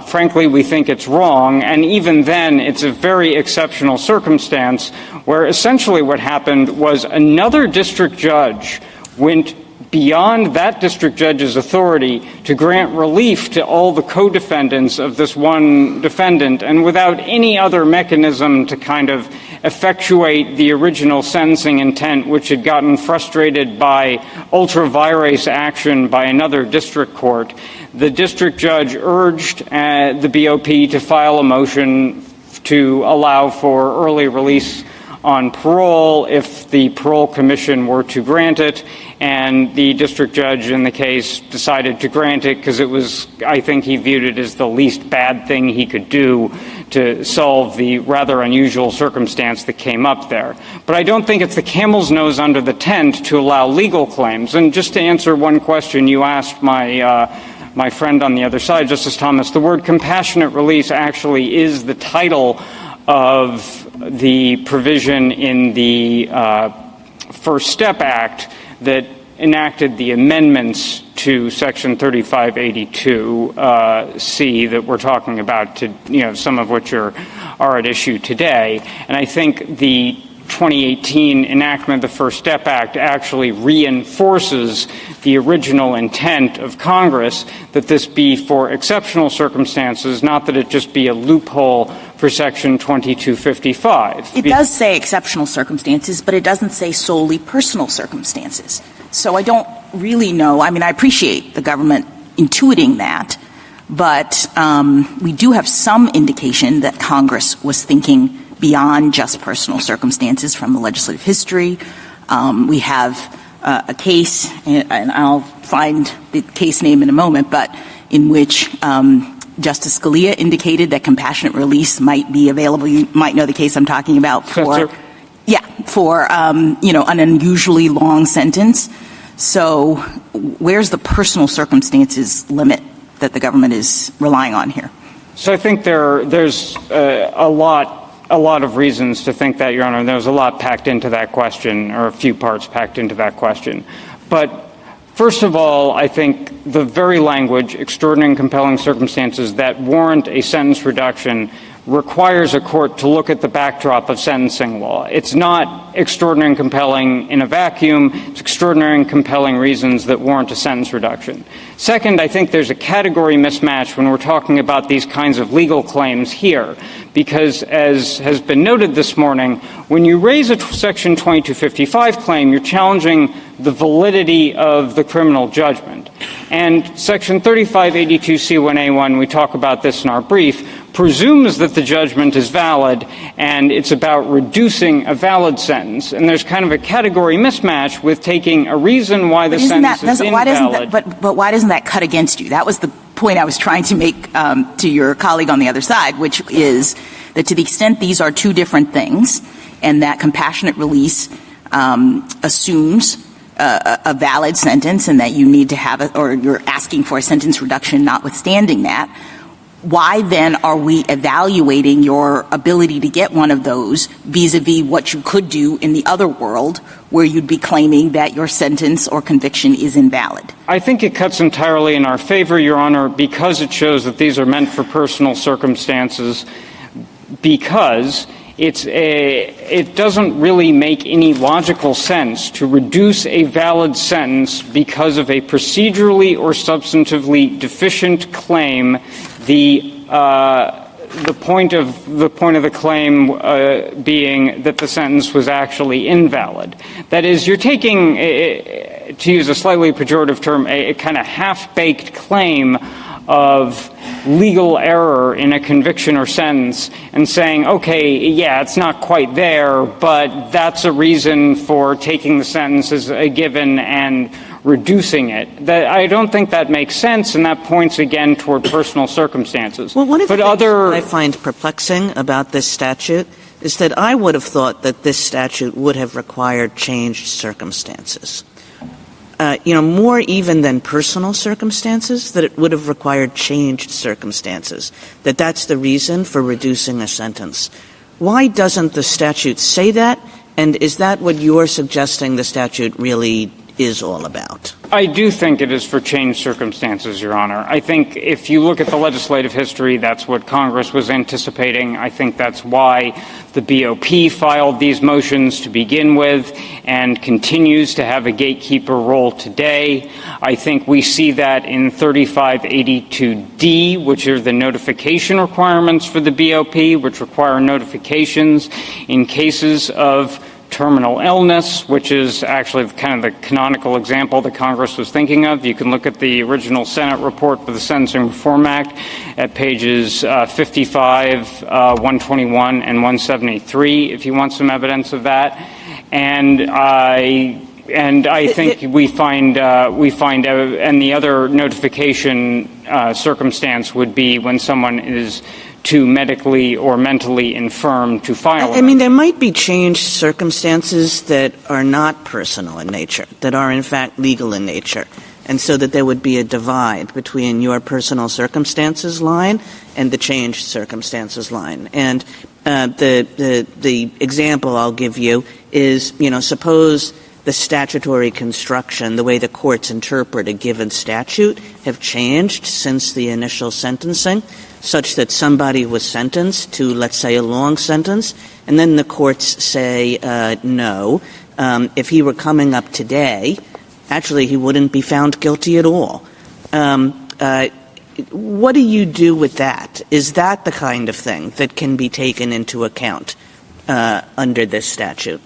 frankly, we think it's wrong. And even then, it's a very exceptional circumstance where essentially what happened was another district judge went beyond that district judge's authority to grant relief to all the co-defendants of this one defendant, and without any other mechanism to kind of effectuate the original sentencing intent, which had gotten frustrated by ultra vires action by another district court. The district judge urged the BOP to file a motion to allow for early release on parole if the parole commission were to grant it, and the district judge in the case decided to grant it because it was, I think he viewed it as the least bad thing he could do to solve the rather unusual circumstance that came up there. But I don't think it's the camel's nose under the tent to allow legal claims. And just to answer one question you asked my friend on the other side, Justice Thomas, the word compassionate release actually is the title of the provision in the First Step Act that enacted the amendments to Section 3582C that we're talking about, some of which are at issue today. And I think the 2018 enactment of the First Step Act actually reinforces the original intent of Congress that this be for exceptional circumstances, not that it just be a loophole for Section 2255.
It does say exceptional circumstances, but it doesn't say solely personal circumstances. So I don't really know. I mean, I appreciate the government intuiting that, but we do have some indication that Congress was thinking beyond just personal circumstances from the legislative history. We have a case, and I'll find the case name in a moment, but in which Justice Scalia indicated that compassionate release might be available. You might know the case I'm talking about for an unusually long sentence. So where's the personal circumstances limit that the government is relying on here?
So I think there's a lot of reasons to think that, Your Honor. There's a lot packed into that question, or a few parts packed into that question. But first of all, I think the very language, extraordinary and compelling circumstances that warrant a sentence reduction, requires a court to look at the backdrop of sentencing law. It's not extraordinary and compelling in a vacuum. It's extraordinary and compelling reasons that warrant a sentence reduction. Second, I think there's a category mismatch when we're talking about these kinds of legal claims here, because as has been noted this morning, when you raise a Section 2255 claim, you're challenging the validity of the criminal judgment. And Section 3582C1A1, we talk about this in our brief, presumes that the judgment is valid, and it's about reducing a valid sentence. And there's kind of a category mismatch with taking a reason why the sentence is invalid.
But why doesn't that cut against you? That was the point I was trying to make to your colleague on the other side, which is that to the extent these are two different things, and that compassionate release assumes a valid sentence, and that you need to have it, or you're asking for a sentence reduction notwithstanding that, why then are we evaluating your ability to get one of those vis-a-vis what you could do in the other world where you'd be claiming that your sentence or conviction is invalid?
I think it cuts entirely in our favor, Your Honor, because it shows that these are meant for personal circumstances, because it doesn't really make any logical sense to reduce a valid sentence because of a procedurally or substantively deficient claim. The point of the claim being that the sentence was actually invalid. That is, you're taking, to use a slightly pejorative term, a kind of half-baked claim of legal error in a conviction or sentence and saying, okay, yeah, it's not quite there, but that's a reason for taking the sentence as a given and reducing it. I don't think that makes sense, and that points again toward personal circumstances.
Well, one of the things I find perplexing about this statute is that I would have thought that this statute would have required changed circumstances. More even than personal circumstances, that it would have required changed circumstances, that's the reason for reducing a sentence. Why doesn't the statute say that, and is that what you're suggesting the statute really is all about?
I do think it is for changed circumstances, Your Honor. I think if you look at the legislative history, that's what Congress was anticipating. I think that's why the BOP filed these motions to begin with and continues to have a gatekeeper role today. I think we see that in 3582D, which are the notification requirements for the BOP, which require notifications in cases of terminal illness, which is actually kind of the canonical example that Congress was thinking of. You can look at the original Senate report for the Sentencing Reform Act at pages 55, 121, and 173, if you want some evidence of that. And I think we find, and the other notification circumstance would be when someone is too medically or mentally infirm to file.
I mean, there might be changed circumstances that are not personal in nature, that are in fact legal in nature, and so that there would be a divide between your personal circumstances line and the changed circumstances line. And the example I'll give you is, suppose the statutory construction, the way the courts interpret a given statute, have changed since the initial sentencing, such that somebody was sentenced to, let's say, a long sentence, and then the courts say no. If he were coming up today, actually he wouldn't be found guilty at all. What do you do with that? Is that the kind of thing that can be taken into account under this statute?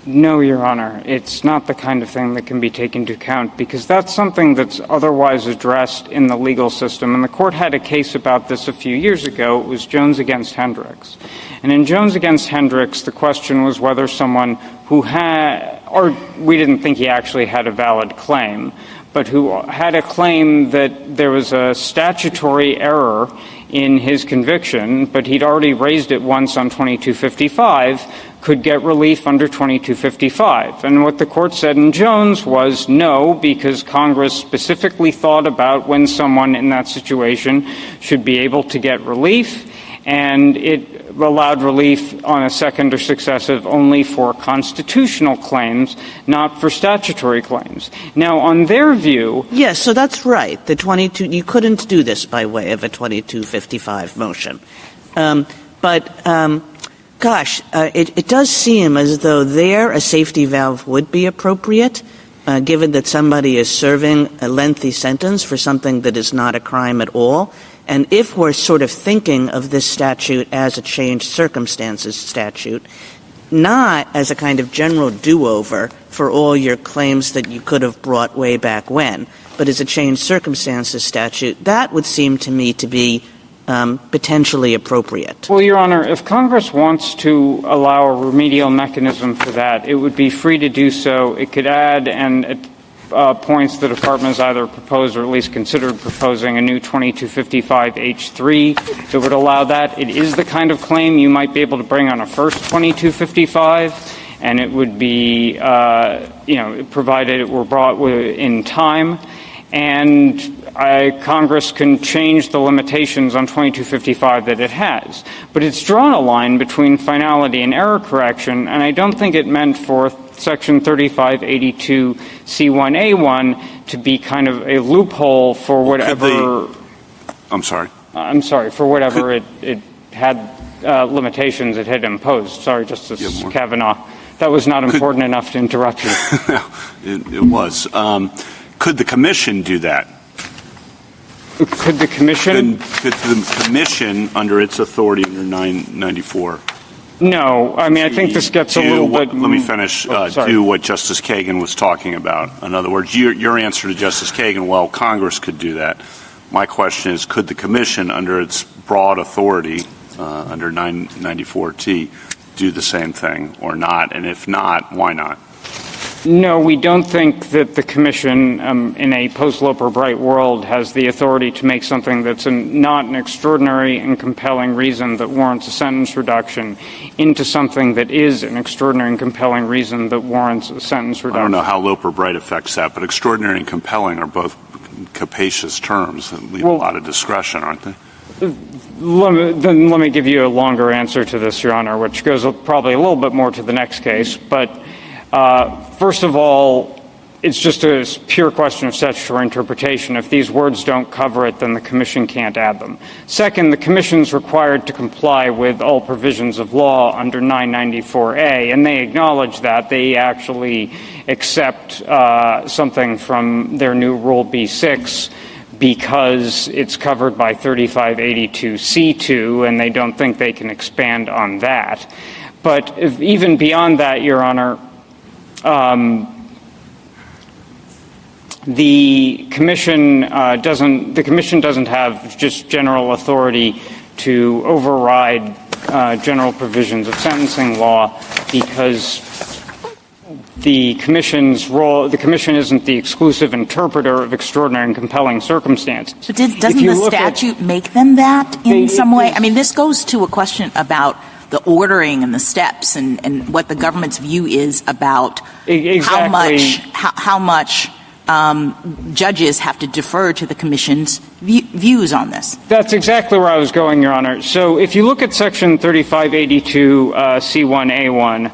No, Your Honor. It's not the kind of thing that can be taken into account because that's something that's otherwise addressed in the legal system. And the court had a case about this a few years ago. It was Jones against Hendricks. And in Jones against Hendricks, the question was whether someone who had, or we didn't think he actually had a valid claim, but who had a claim that there was a statutory error in his conviction, but he'd already raised it once on 2255, could get relief under 2255. And what the court said in Jones was no, because Congress specifically thought about when someone in that situation should be able to get relief, and it allowed relief on a second or successive only for constitutional claims, not for statutory claims. Now, on their view...
Yes, so that's right. You couldn't do this by way of a 2255 motion. It does seem as though there a safety valve would be appropriate, given that somebody is serving a lengthy sentence for something that is not a crime at all. And if we're sort of thinking of this statute as a changed circumstances statute, not as a kind of general do-over for all your claims that you could have brought way back when, but as a changed circumstances statute, that would seem to me to be potentially appropriate.
Well, Your Honor, if Congress wants to allow a remedial mechanism for that, it would be free to do so. It could add and points the Department has either proposed or at least considered proposing a new 2255H3 that would allow that. It is the kind of claim you might be able to bring on a first 2255, and it would be, provided it were brought in time. And Congress can change the limitations on 2255 that it has. But it's drawn a line between finality and error correction, and I don't think it meant for Section 3582C1A1 to be kind of a loophole for whatever... for whatever it had limitations it had imposed. Sorry, Justice Kavanaugh. That was not important enough to interrupt you.
It was. Could the Commission do that?
Could the Commission?
Could the Commission, under its authority under 994?
No. I mean, I think this gets a little bit...
Let me finish. Do what Justice Kagan was talking about. In other words, your answer to Justice Kagan, well, Congress could do that. My question is, could the Commission, under its broad authority, under 994T, do the same thing or not? And if not, why not?
No, we don't think that the Commission, in a post-Loper Bright world, has the authority to make something that's not an extraordinary and compelling reason that warrants a sentence reduction into something that is an extraordinary and compelling reason that warrants a sentence reduction.
I don't know how Loper Bright affects that, but extraordinary and compelling are both capacious terms that leave a lot of discretion, aren't they?
Let me give you a longer answer to this, Your Honor, which goes probably a little bit more to the next case, but first of all, it's just a pure question of statutory interpretation. If these words don't cover it, then the Commission can't add them. Second, the Commission's required to comply with all provisions of law under 994A, and they acknowledge that. They actually accept something from their new Rule B6 because it's covered by 3582C2, and they don't think they can expand on that. But even beyond that, Your Honor, the Commission doesn't have just general authority to override general provisions of sentencing law because the Commission isn't the exclusive interpreter of extraordinary and compelling circumstances.
But doesn't the statute make them that in some way? I mean, this goes to a question about the ordering and the steps and what the government's view is about how much judges have to defer to the Commission's views on this.
That's exactly where I was going, Your Honor. So if you look at Section 3582C1A1,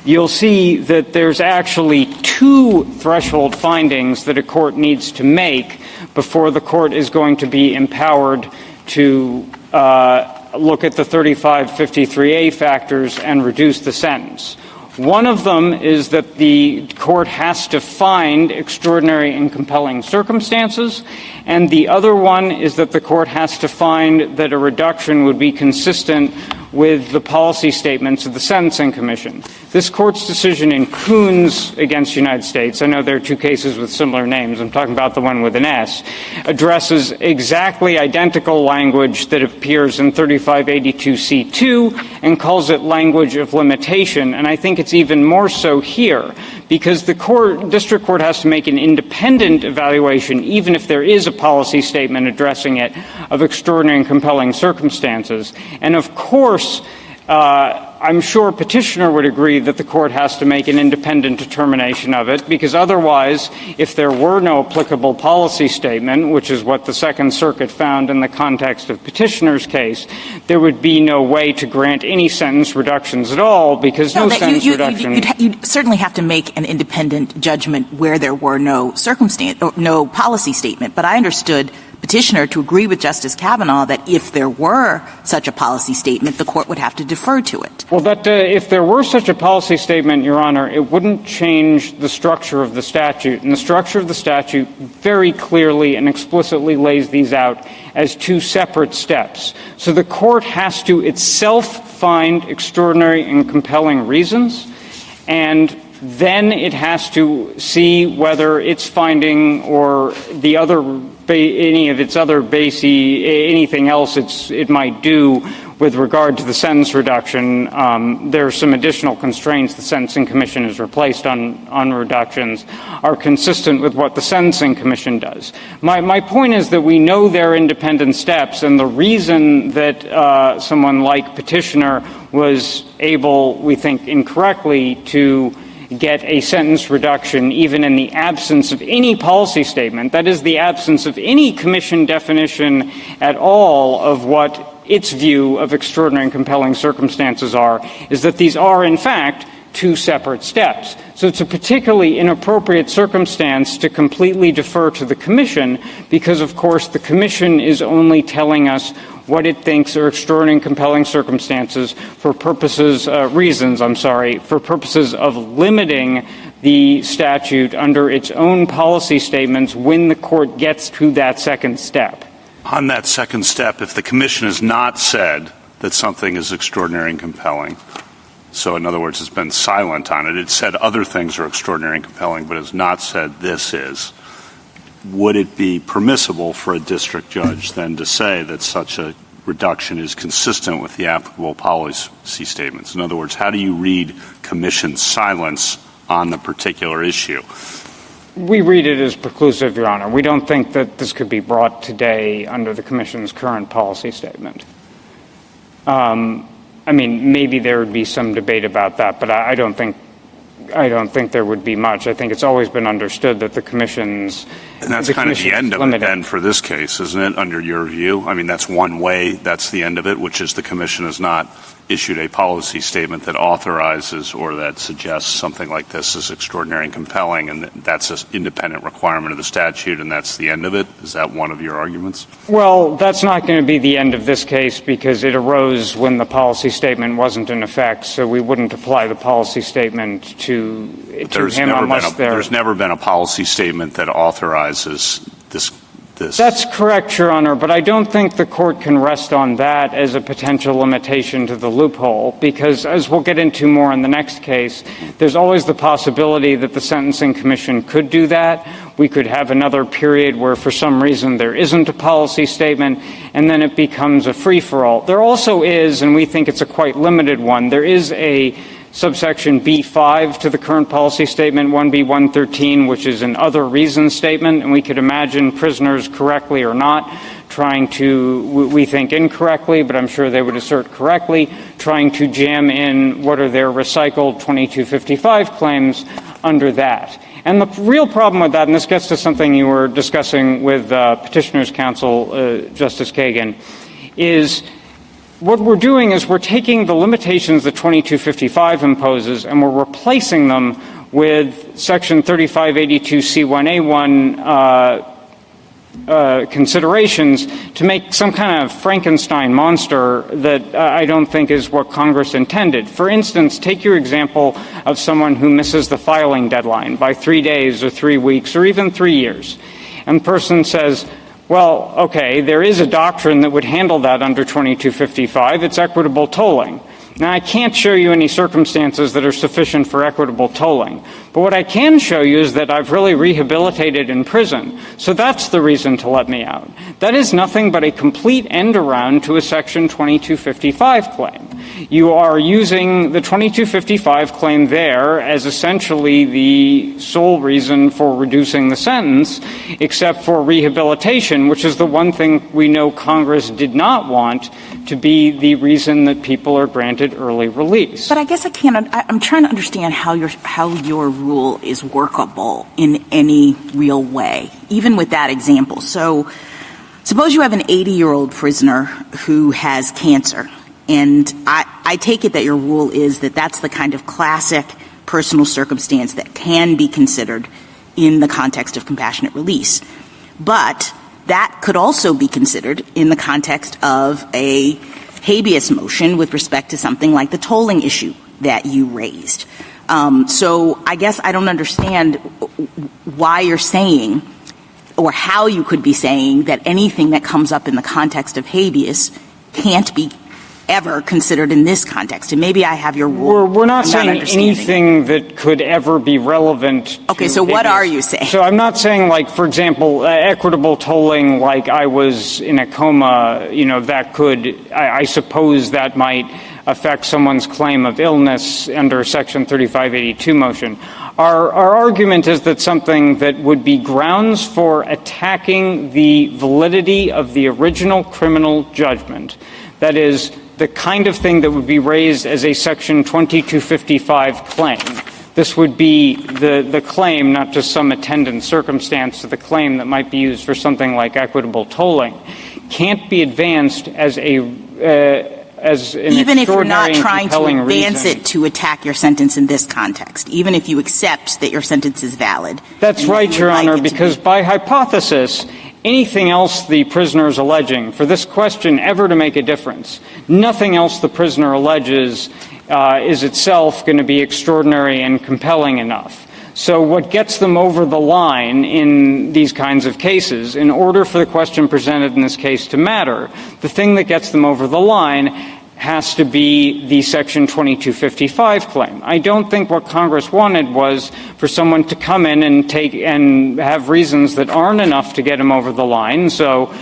you'll see that there's actually two threshold findings that a court needs to make before the court is going to be empowered to look at the 3553A factors and reduce the sentence. One of them is that the court has to find extraordinary and compelling circumstances, and the other one is that the court has to find that a reduction would be consistent with the policy statements of the Sentencing Commission. This court's decision in Coons against the United States, I know there are two cases with similar names, I'm talking about the one with an S, addresses exactly identical language that appears in 3582C2 and calls it language of limitation. And I think it's even more so here, because the district court has to make an independent evaluation, even if there is a policy statement addressing it, of extraordinary and compelling circumstances. And of course, I'm sure petitioner would agree that the court has to make an independent determination of it, because otherwise, if there were no applicable policy statement, which is what the Second Circuit found in the context of petitioner's case, there would be no way to grant any sentence reductions at all, because no sentence reduction...
You'd certainly have to make an independent judgment where there were no circumstance, or no policy statement, but I understood petitioner to agree with Justice Kavanaugh that if there were such a policy statement, the court would have to defer to it.
Well, if there were such a policy statement, Your Honor, it wouldn't change the structure of the statute. And the structure of the statute very clearly and explicitly lays these out as two separate steps. So the court has to itself find extraordinary and compelling reasons, and then it has to see whether its finding or the other any of its other anything else it might do with regard to the sentence reduction. There are some additional constraints the Sentencing Commission has replaced on reductions are consistent with what the Sentencing Commission does. My point is that we know they're independent steps, and the reason that someone like petitioner was able, we think incorrectly, to get a sentence reduction even in the absence of any policy statement, that is, the absence of any commission definition at all of what its view of extraordinary and compelling circumstances are, is that these are, in fact, two separate steps. So it's a particularly inappropriate circumstance to completely defer to the commission, because, of course, the commission is only telling us what it thinks are extraordinary and compelling circumstances for purposes, for purposes of limiting the statute under its own policy statements when the court gets to that second step.
On that second step, if the commission has not said that something is extraordinary and compelling, so in other words, it's been silent on it, it said other things are extraordinary and compelling, but has not said this is, would it be permissible for a district judge then to say that such a reduction is consistent with the applicable policy statements? In other words, how do you read commission's silence on the particular issue?
We read it as preclusive, Your Honor. We don't think that this could be brought today under the commission's current policy statement. Maybe there would be some debate about that, but I don't think there would be much. I think it's always been understood that the commission's...
And that's kind of the end of it then for this case, isn't it, under your view? I mean, that's one way, that's the end of it, which is the commission has not issued a policy statement that authorizes or that suggests something like this is extraordinary and compelling, and that's an independent requirement of the statute, and that's the end of it? Is that one of your arguments?
Well, that's not going to be the end of this case, because it arose when the policy statement wasn't in effect, so we wouldn't apply the policy statement to him unless
there's never been a policy statement that authorizes this.
That's correct, Your Honor, but I don't think the court can rest on that as a potential limitation to the loophole, because as we'll get into more in the next case, there's always the possibility that the Sentencing Commission could do that. We could have another period where for some reason there isn't a policy statement, and then it becomes a free-for-all. There also is, and we think it's a quite limited one, there is a subsection B5 to the current policy statement, 1B113, which is an other reasons statement, and we could imagine prisoners correctly or not trying to, we think incorrectly, but I'm sure they would assert correctly, trying to jam in what are their recycled 2255 claims under that. And the real problem with that, and this gets to something you were discussing with Petitioner's Counsel, Justice Kagan, is what we're doing is we're taking the limitations that 2255 imposes and we're replacing them with Section 3582C1A1 considerations to make some kind of Frankenstein monster that I don't think is what Congress intended. For instance, take your example of someone who misses the filing deadline by 3 days or 3 weeks or even 3 years. And the person says, well, okay, there is a doctrine that would handle that under 2255. It's equitable tolling. Now, I can't show you any circumstances that are sufficient for equitable tolling. But what I can show you is that I've really rehabilitated in prison. So that's the reason to let me out. That is nothing but a complete end around to a Section 2255 claim. You are using the 2255 claim there as essentially the sole reason for reducing the sentence, except for rehabilitation, which is the one thing we know Congress did not want to be the reason that people are granted early release.
But I guess I'm trying to understand how your rule is workable in any real way, even with that example. So suppose you have an 80-year-old prisoner who has cancer, and I take it that your rule is that that's the kind of classic personal circumstance that can be considered in the context of compassionate release. But that could also be considered in the context of a habeas motion with respect to something like the tolling issue that you raised. So I guess I don't understand why you're saying or how you could be saying that anything that comes up in the context of habeas can't be ever considered in this context. And maybe I have your rule.
We're not saying anything that could ever be relevant.
Okay, so what are you saying?
So I'm not saying, like, for example, equitable tolling, like I was in a coma, that could, I suppose that might affect someone's claim of illness under Section 3582 motion. Our argument is that something that would be grounds for attacking the validity of the original criminal judgment, that is, the kind of thing that would be raised as a Section 2255 claim. This would be the claim, not just some attendant circumstance to the claim that might be used for something like equitable tolling, can't be advanced as an
even if you're not trying to advance
reason.
it to attack your sentence in this context, even if you accept that your sentence is valid.
That's right, Your Honor, because by hypothesis, anything else the prisoner is alleging, for this question ever to make a difference, nothing else the prisoner alleges is itself going to be extraordinary and compelling enough. So what gets them over the line in these kinds of cases, in order for the question presented in this case to matter, the thing that gets them over the line has to be the Section 2255 claim. I don't think what Congress wanted was for someone to come in and have reasons that aren't enough to get him over the line. So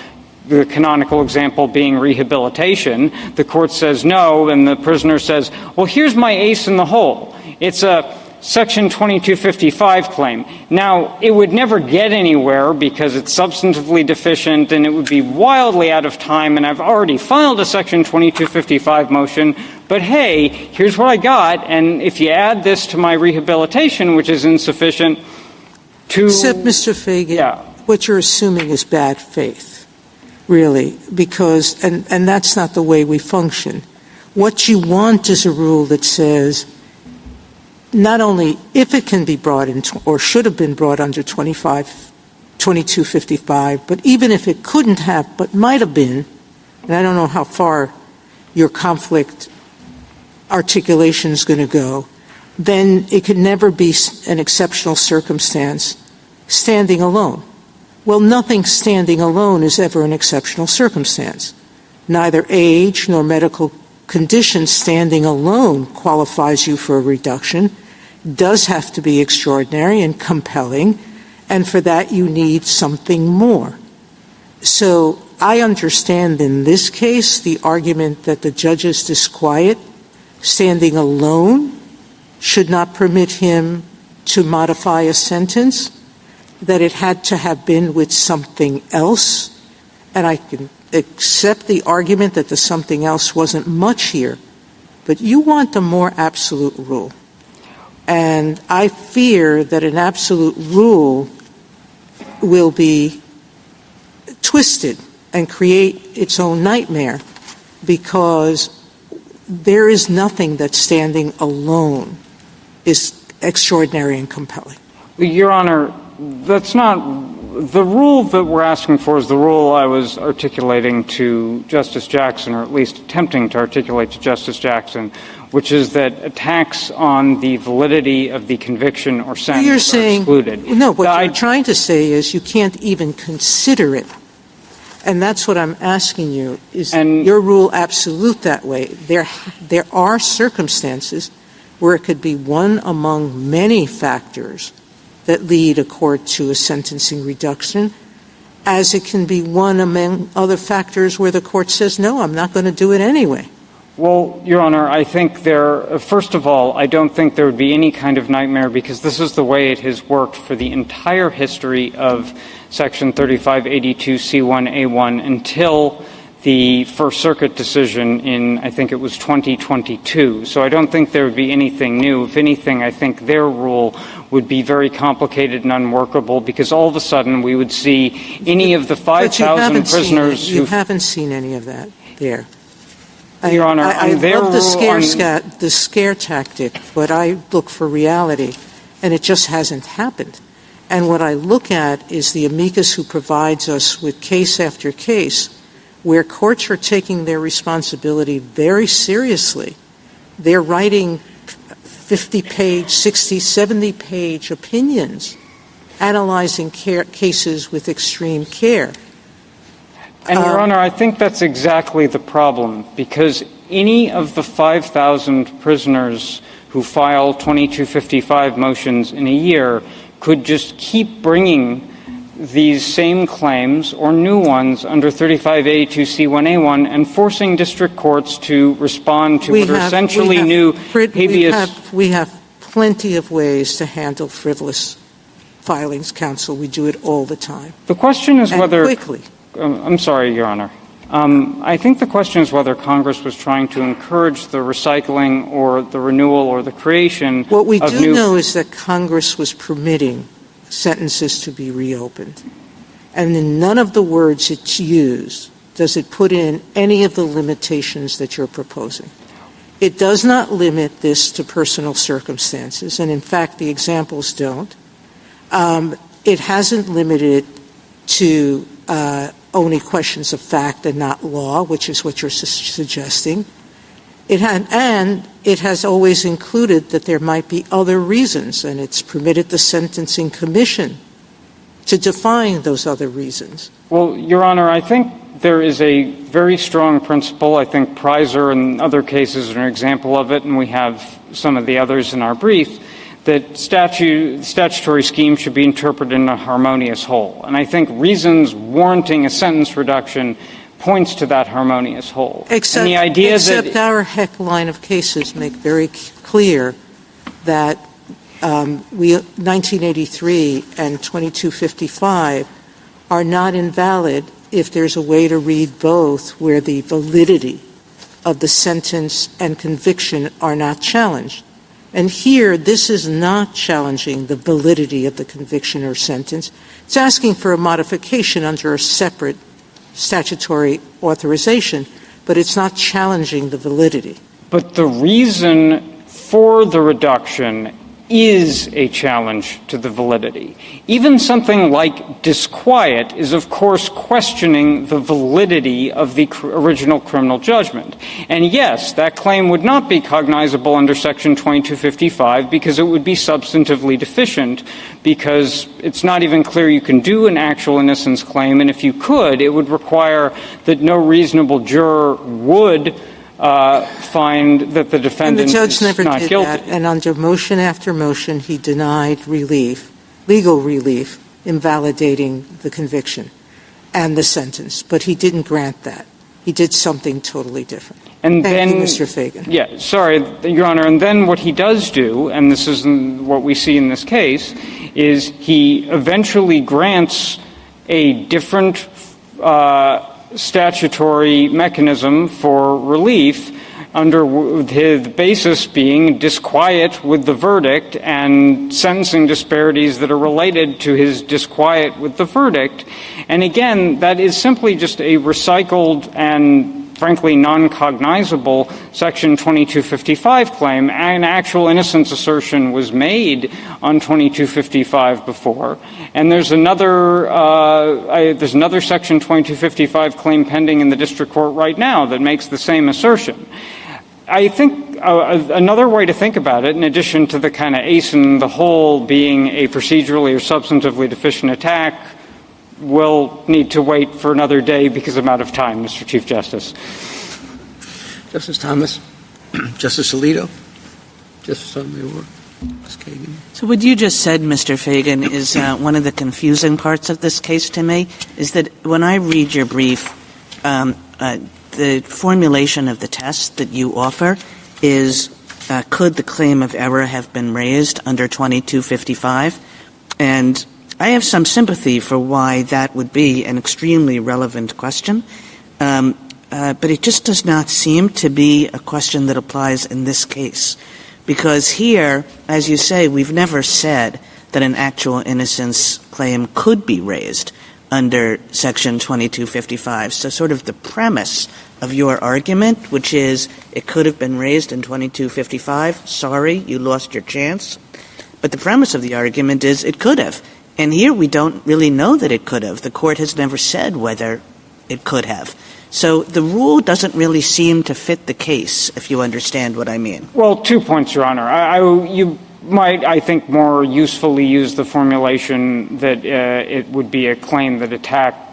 the canonical example being rehabilitation, the court says no, and the prisoner says, well, here's my ace in the hole. It's a Section 2255 claim. Now, it would never get anywhere because it's substantively deficient and it would be wildly out of time, and I've already filed a Section 2255 motion, but hey, here's what I got, and if you add this to my rehabilitation, which is insufficient to...
Except, Mr. Fagan, what you're assuming is bad faith, really, because, and that's not the way we function. What you want is a rule that says not only if it can be brought in or should have been brought under 2255, but even if it couldn't have but might have been, and I don't know how far your conflict articulation is going to go, then it could never be an exceptional circumstance standing alone. Well, nothing standing alone is ever an exceptional circumstance. Neither age nor medical condition standing alone qualifies you for a reduction. Does have to be extraordinary and compelling, and for that you need something more. So I understand in this case the argument that the judge's disquiet standing alone should not permit him to modify a sentence, that it had to have been with something else, and I can accept the argument that the something else wasn't much here, but you want a more absolute rule. And I fear that an absolute rule will be twisted and create its own nightmare because there is nothing that standing alone is extraordinary and compelling.
Your Honor, that's not the rule that we're asking for is the rule I was articulating to Justice Jackson, or at least attempting to articulate to Justice Jackson, which is that attacks on the validity of the conviction or sentence
You're saying,
are excluded.
No, what you're trying to say is you can't even consider it. And that's what I'm asking you. Is your rule absolute that way? There are circumstances where it could be one among many factors that lead a court to a sentencing reduction, as it can be one among other factors where the court says, no, I'm not going to do it anyway.
Well, Your Honor, I think first of all, I don't think there would be any kind of nightmare, because this is the way it has worked for the entire history of Section 3582C1A1 until the First Circuit decision in, I think it was 2022. So I don't think there would be anything new. If anything, I think their rule would be very complicated and unworkable, because all of a sudden we would see any of the 5,000 prisoners
You haven't seen any of that there.
Your Honor,
I love the scare tactic, but I look for reality, and it just hasn't happened. And what I look at is the amicus who provides us with case after case where courts are taking their responsibility very seriously. They're writing 50-page, 60, 70-page opinions, analyzing cases with extreme care.
And, Your Honor, I think that's exactly the problem, because any of the 5,000 prisoners who file 2255 motions in a year could just keep bringing these same claims or new ones under 3582C1A1 and forcing district courts to respond to what are essentially new habeas.
We have plenty of ways to handle frivolous filings, counsel. We do it all the time.
The question is whether
quickly.
I'm sorry, Your Honor. I think the question is whether Congress was trying to encourage the recycling or the renewal or the creation of new...
What we do know is that Congress was permitting sentences to be reopened. And in none of the words it's used does it put in any of the limitations that you're proposing. It does not limit this to personal circumstances, and in fact the examples don't. It hasn't limited it to only questions of fact and not law, which is what you're suggesting. And it has always included that there might be other reasons, and it's permitted the Sentencing Commission to define those other reasons.
Well, Your Honor, I think there is a very strong principle. I think Prizer and other cases are an example of it, and we have some of the others in our brief, that statutory scheme should be interpreted in a harmonious whole. And I think reasons warranting a sentence reduction points to that harmonious whole.
Except our Heck line of cases make very clear that 1983 and 2255 are not invalid if there's a way to read both where the validity of the sentence and conviction are not challenged. And here, this is not challenging the validity of the conviction or sentence. It's asking for a modification under a separate statutory authorization, but it's not challenging the validity.
But the reason for the reduction is a challenge to the validity. Even something like disquiet is, of course, questioning the validity of the original criminal judgment. And yes, that claim would not be cognizable under Section 2255 because it would be substantively deficient, because it's not even clear you can do an actual innocence claim, and if you could, it would require that no reasonable juror would find that the defendant is not guilty.
And the judge never did that, and under motion after motion, he denied relief, legal relief, invalidating the conviction and the sentence. But he didn't grant that. He did something totally different.
And
Thank
then,
you, Mr. Fagan.
Yeah, sorry, Your Honor. And then what he does do, and this is what we see in this case, is he eventually grants a different statutory mechanism for relief under the basis being disquiet with the verdict and sentencing disparities that are related to his disquiet with the verdict. And again, that is simply just a recycled and frankly non-cognizable Section 2255 claim. An actual innocence assertion was made on 2255 before, and there's another Section 2255 claim pending in the district court right now that makes the same assertion. I think another way to think about it, in addition to the kind of ace in the hole being a procedurally or substantively deficient attack, we'll need to wait for another day because I'm out of time, Mr. Chief Justice.
Justice Thomas, Justice Alito, Justice Sotomayor, Ms. Kagan.
So what you just said, Mr. Fagan, is one of the confusing parts of this case to me, is that when I read your brief, the formulation of the test that you offer is, could the claim of error have been raised under 2255? And I have some sympathy for why that would be an extremely relevant question, but it just does not seem to be a question that applies in this case. Because here, as you say, we've never said that an actual innocence claim could be raised under Section 2255. So sort of the premise of your argument, which is it could have been raised in 2255, sorry, you lost your chance. But the premise of the argument is it could have. And here we don't really know that it could have. The court has never said whether it could have. So the rule doesn't really seem to fit the case, if you understand what I mean.
Well, 2 points, Your Honor. You might, I think, more usefully use the formulation that it would be a claim that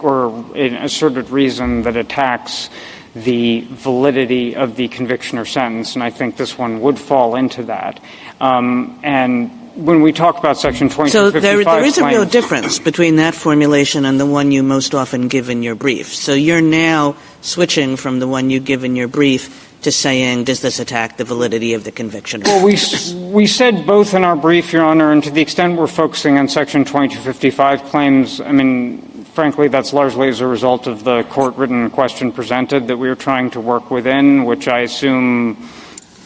or an asserted reason that attacks the validity of the conviction or sentence, and I think this one would fall into that. And when we talk about Section 2255
So there is a real difference between that formulation and the one you most often give in your brief. So you're now switching from the one you give in your brief to saying, does this attack the validity of the conviction?
Well, we said both in our brief, Your Honor, and to the extent we're focusing on Section 2255 claims, I mean, frankly, that's largely as a result of the court-written question presented that we were trying to work within, which I assume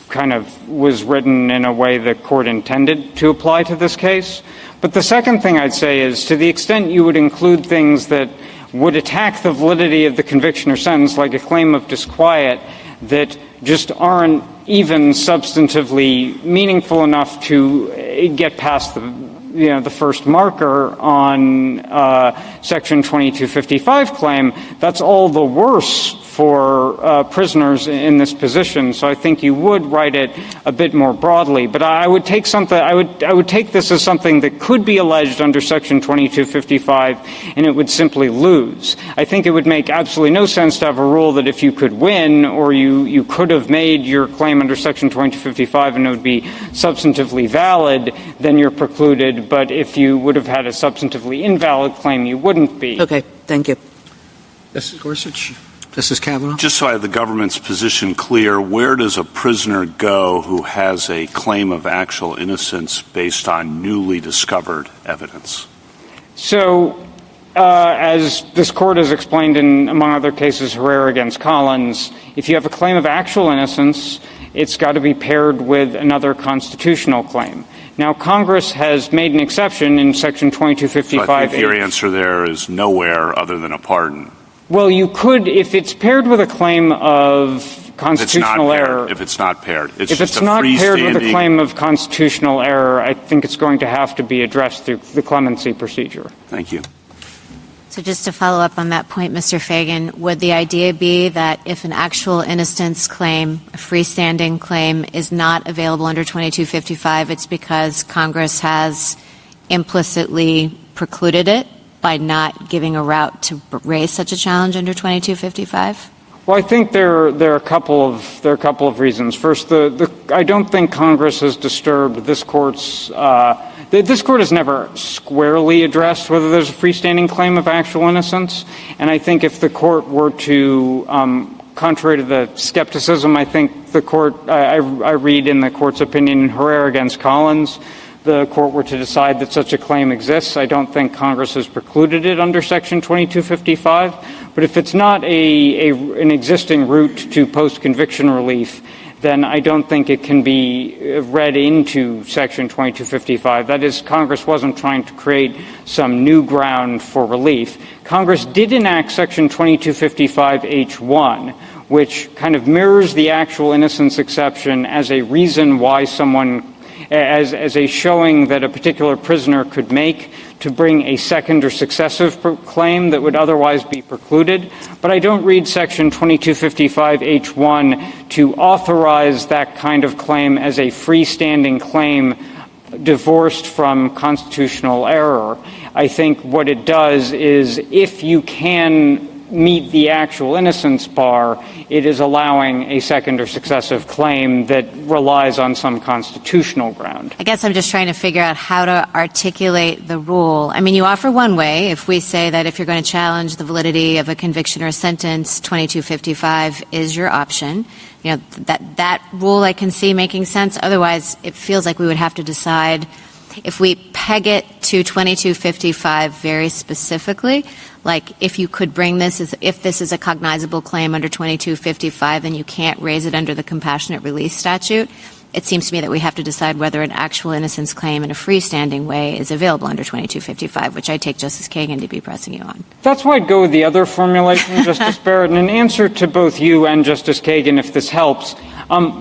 kind of was written in a way the court intended to apply to this case. But the second thing I'd say is, to the extent you would include things that would attack the validity of the conviction or sentence, like a claim of disquiet, that just aren't even substantively meaningful enough to get past the first marker on Section 2255 claim, that's all the worse for prisoners in this position. So I think you would write it a bit more broadly. But I would take this as something that could be alleged under Section 2255, and it would simply lose. I think it would make absolutely no sense to have a rule that if you could win or you could have made your claim under Section 2255 and it would be substantively valid, then you're precluded. But if you would have had a substantively invalid claim, you wouldn't be.
Okay, thank you.
Justice Gorsuch. Justice Kavanaugh?
Just so I have the government's position clear, where does a prisoner go who has a claim of actual innocence based on newly discovered evidence?
So, as this court has explained in, among other cases, Herrera against Collins, if you have a claim of actual innocence, it's got to be paired with another constitutional claim. Now, Congress has made an exception in Section 2255.
So I think your answer there is nowhere other than a pardon.
Well, you could, if it's paired with a claim of constitutional error.
If it's not paired.
If it's not paired with a claim of constitutional error, I think it's going to have to be addressed through the clemency procedure.
Thank you.
So just to follow up on that point, Mr. Fagan, would the idea be that if an actual innocence claim, a freestanding claim, is not available under 2255, it's because Congress has implicitly precluded it by not giving a route to raise such a challenge under 2255?
Well, I think there are a couple of reasons. First, I don't think Congress has disturbed this court's. This court has never squarely addressed whether there's a freestanding claim of actual innocence, and I think if the court were to, contrary to the skepticism, I think the court. I read in the court's opinion in Herrera against Collins, the court were to decide that such a claim exists. I don't think Congress has precluded it under Section 2255. But if it's not an existing route to post-conviction relief, then I don't think it can be read into Section 2255. That is, Congress wasn't trying to create some new ground for relief. Congress did enact Section 2255H1, which kind of mirrors the actual innocence exception as a reason why someone, as a showing that a particular prisoner could make to bring a second or successive claim that would otherwise be precluded. But I don't read Section 2255H1 to authorize that kind of claim as a freestanding claim divorced from constitutional error. I think what it does is, if you can meet the actual innocence bar, it is allowing a second or successive claim that relies on some constitutional ground.
I guess I'm just trying to figure out how to articulate the rule. I mean, you offer one way. If we say that if you're going to challenge the validity of a conviction or a sentence, 2255 is your option. You know, that rule I can see making sense. Otherwise, it feels like we would have to decide if we peg it to 2255 very specifically, like if you could bring this, if this is a cognizable claim under 2255 and you can't raise it under the compassionate release statute, it seems to me that we have to decide whether an actual innocence claim in a freestanding way is available under 2255, which I take Justice Kagan to be pressing you on.
That's why I'd go with the other formulation, Justice Barrett. And in answer to both you and Justice Kagan, if this helps,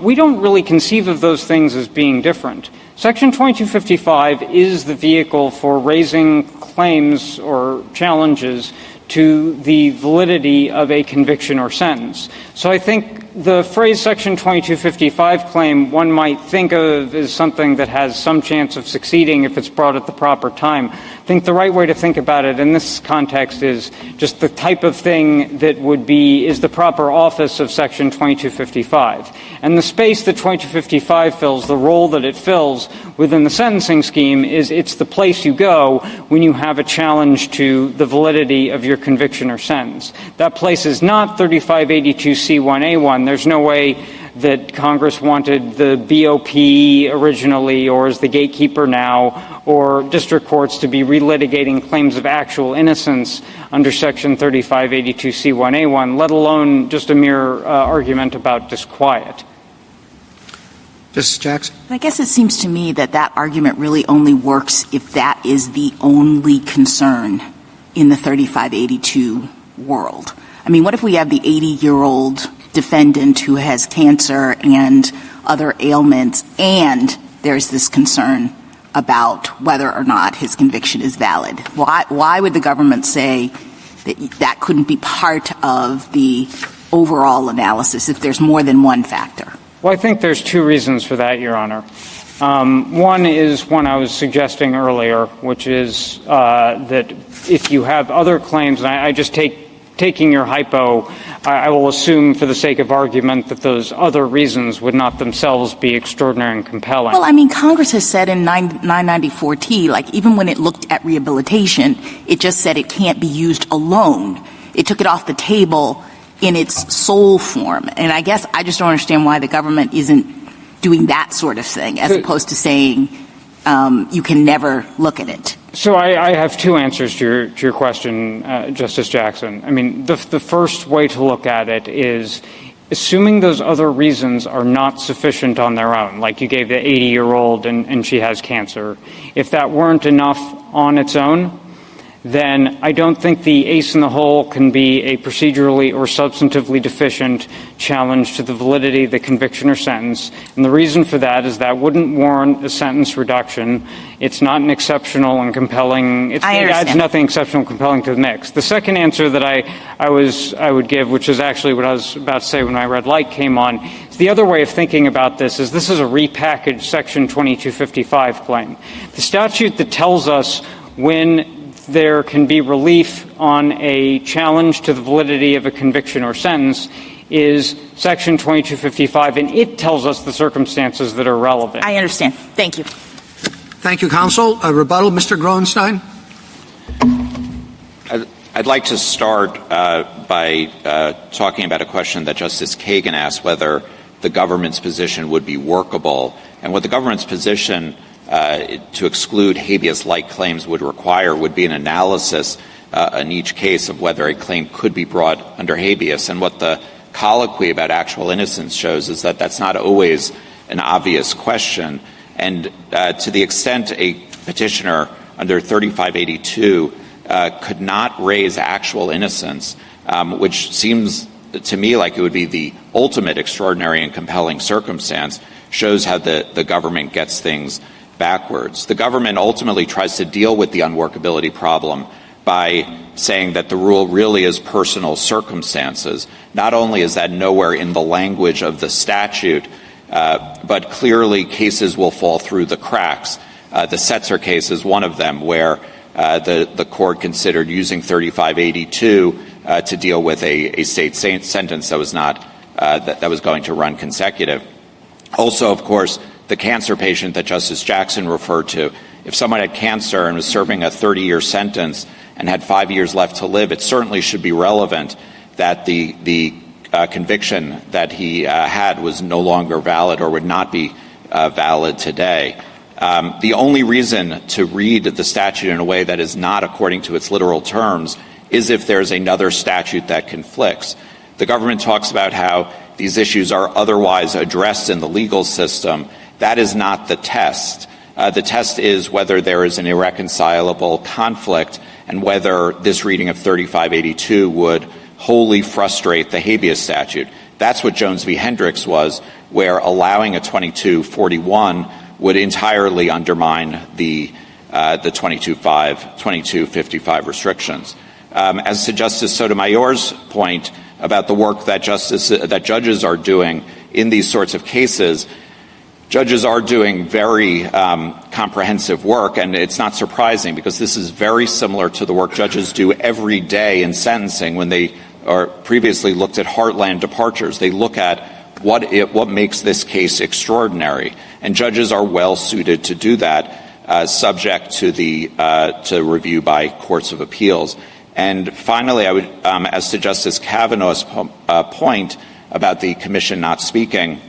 we don't really conceive of those things as being different. Section 2255 is the vehicle for raising claims or challenges to the validity of a conviction or sentence. So I think the phrase Section 2255 claim one might think of as something that has some chance of succeeding if it's brought at the proper time. I think the right way to think about it in this context is just the type of thing that is the proper office of Section 2255. And the space that 2255 fills, the role that it fills within the sentencing scheme, is it's the place you go when you have a challenge to the validity of your conviction or sentence. That place is not 3582C1A1. There's no way that Congress wanted the BOP originally, or as the gatekeeper now, or district courts to be relitigating claims of actual innocence under Section 3582C1A1, let alone just a mere argument about disquiet.
Justice Jackson?
I guess it seems to me that that argument really only works if that is the only concern in the 3582 world. I mean, what if we have the 80-year-old defendant who has cancer and other ailments, and there's this concern about whether or not his conviction is valid? Why would the government say that that couldn't be part of the overall analysis if there's more than one factor?
Well, I think there's two reasons for that, Your Honor. One is one I was suggesting earlier, which is that if you have other claims, and I just taking your hypo, I will assume for the sake of argument that those other reasons would not themselves be extraordinary and compelling.
Well, I mean, Congress has said in 994T, like even when it looked at rehabilitation, it just said it can't be used alone. It took it off the table in its sole form. And I guess I just don't understand why the government isn't doing that sort of thing, as opposed to saying you can never look at it.
So I have two answers to your question, Justice Jackson. I mean, the first way to look at it is assuming those other reasons are not sufficient on their own, like you gave the 80-year-old and she has cancer. If that weren't enough on its own, then I don't think the ace in the hole can be a procedurally or substantively deficient challenge to the validity of the conviction or sentence. And the reason for that is that wouldn't warrant a sentence reduction. It's not an exceptional and compelling. It adds nothing exceptional and compelling to the mix. The second answer that I would give, which is actually what I was about to say when my red light came on, is the other way of thinking about this is a repackaged Section 2255 claim. The statute that tells us when there can be relief on a challenge to the validity of a conviction or sentence is Section 2255, and it tells us the circumstances that are relevant.
I understand. Thank you.
Thank you, counsel. A rebuttal, Mr. Groenstein?
I'd like to start by talking about a question that Justice Kagan asked, whether the government's position would be workable. And what the government's position to exclude habeas-like claims would require would be an analysis in each case of whether a claim could be brought under habeas. And what the colloquy about actual innocence shows is that that's not always an obvious question. And to the extent a petitioner under 3582 could not raise actual innocence, which seems to me like it would be the ultimate extraordinary and compelling circumstance, shows how the government gets things backwards. The government ultimately tries to deal with the unworkability problem by saying that the rule really is personal circumstances. Not only is that nowhere in the language of the statute, but clearly cases will fall through the cracks. The Setzer case is one of them, where the court considered using 3582 to deal with a state sentence that was not that was going to run consecutive. Also, of course, the cancer patient that Justice Jackson referred to. If someone had cancer and was serving a 30-year sentence and had 5 years left to live, it certainly should be relevant that the conviction that he had was no longer valid or would not be valid today. The only reason to read the statute in a way that is not according to its literal terms is if there's another statute that conflicts. The government talks about how these issues are otherwise addressed in the legal system. That is not the test. The test is whether there is an irreconcilable conflict and whether this reading of 3582 would wholly frustrate the habeas statute. That's what Jones v. Hendricks was, where allowing a 2241 would entirely undermine the 2255 restrictions. As to Justice Sotomayor's point about the work that judges are doing in these sorts of cases, judges are doing very comprehensive work, and it's not surprising because this is very similar to the work judges do every day in sentencing when they previously looked at heartland departures. They look at what makes this case extraordinary, and judges are well suited to do that, subject to to review by courts of appeals. And finally, I would, as to Justice Kavanaugh's point about the commission not speaking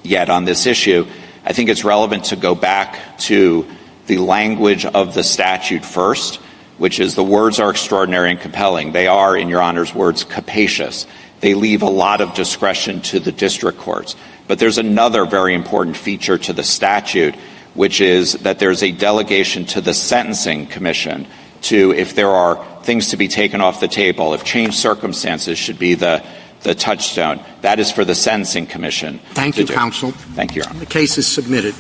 yet on this issue, I think it's relevant to go back to the language of the statute first, which is the words are extraordinary and compelling. They are, in Your Honor's words, capacious. They leave a lot of discretion to the district courts. But there's another very important feature to the statute, which is that there's a delegation to the sentencing commission to, if there are things to be taken off the table, if changed circumstances should be the touchstone. That is for the sentencing commission.
Thank you, counsel.
Thank you, Your Honor.
The case is submitted.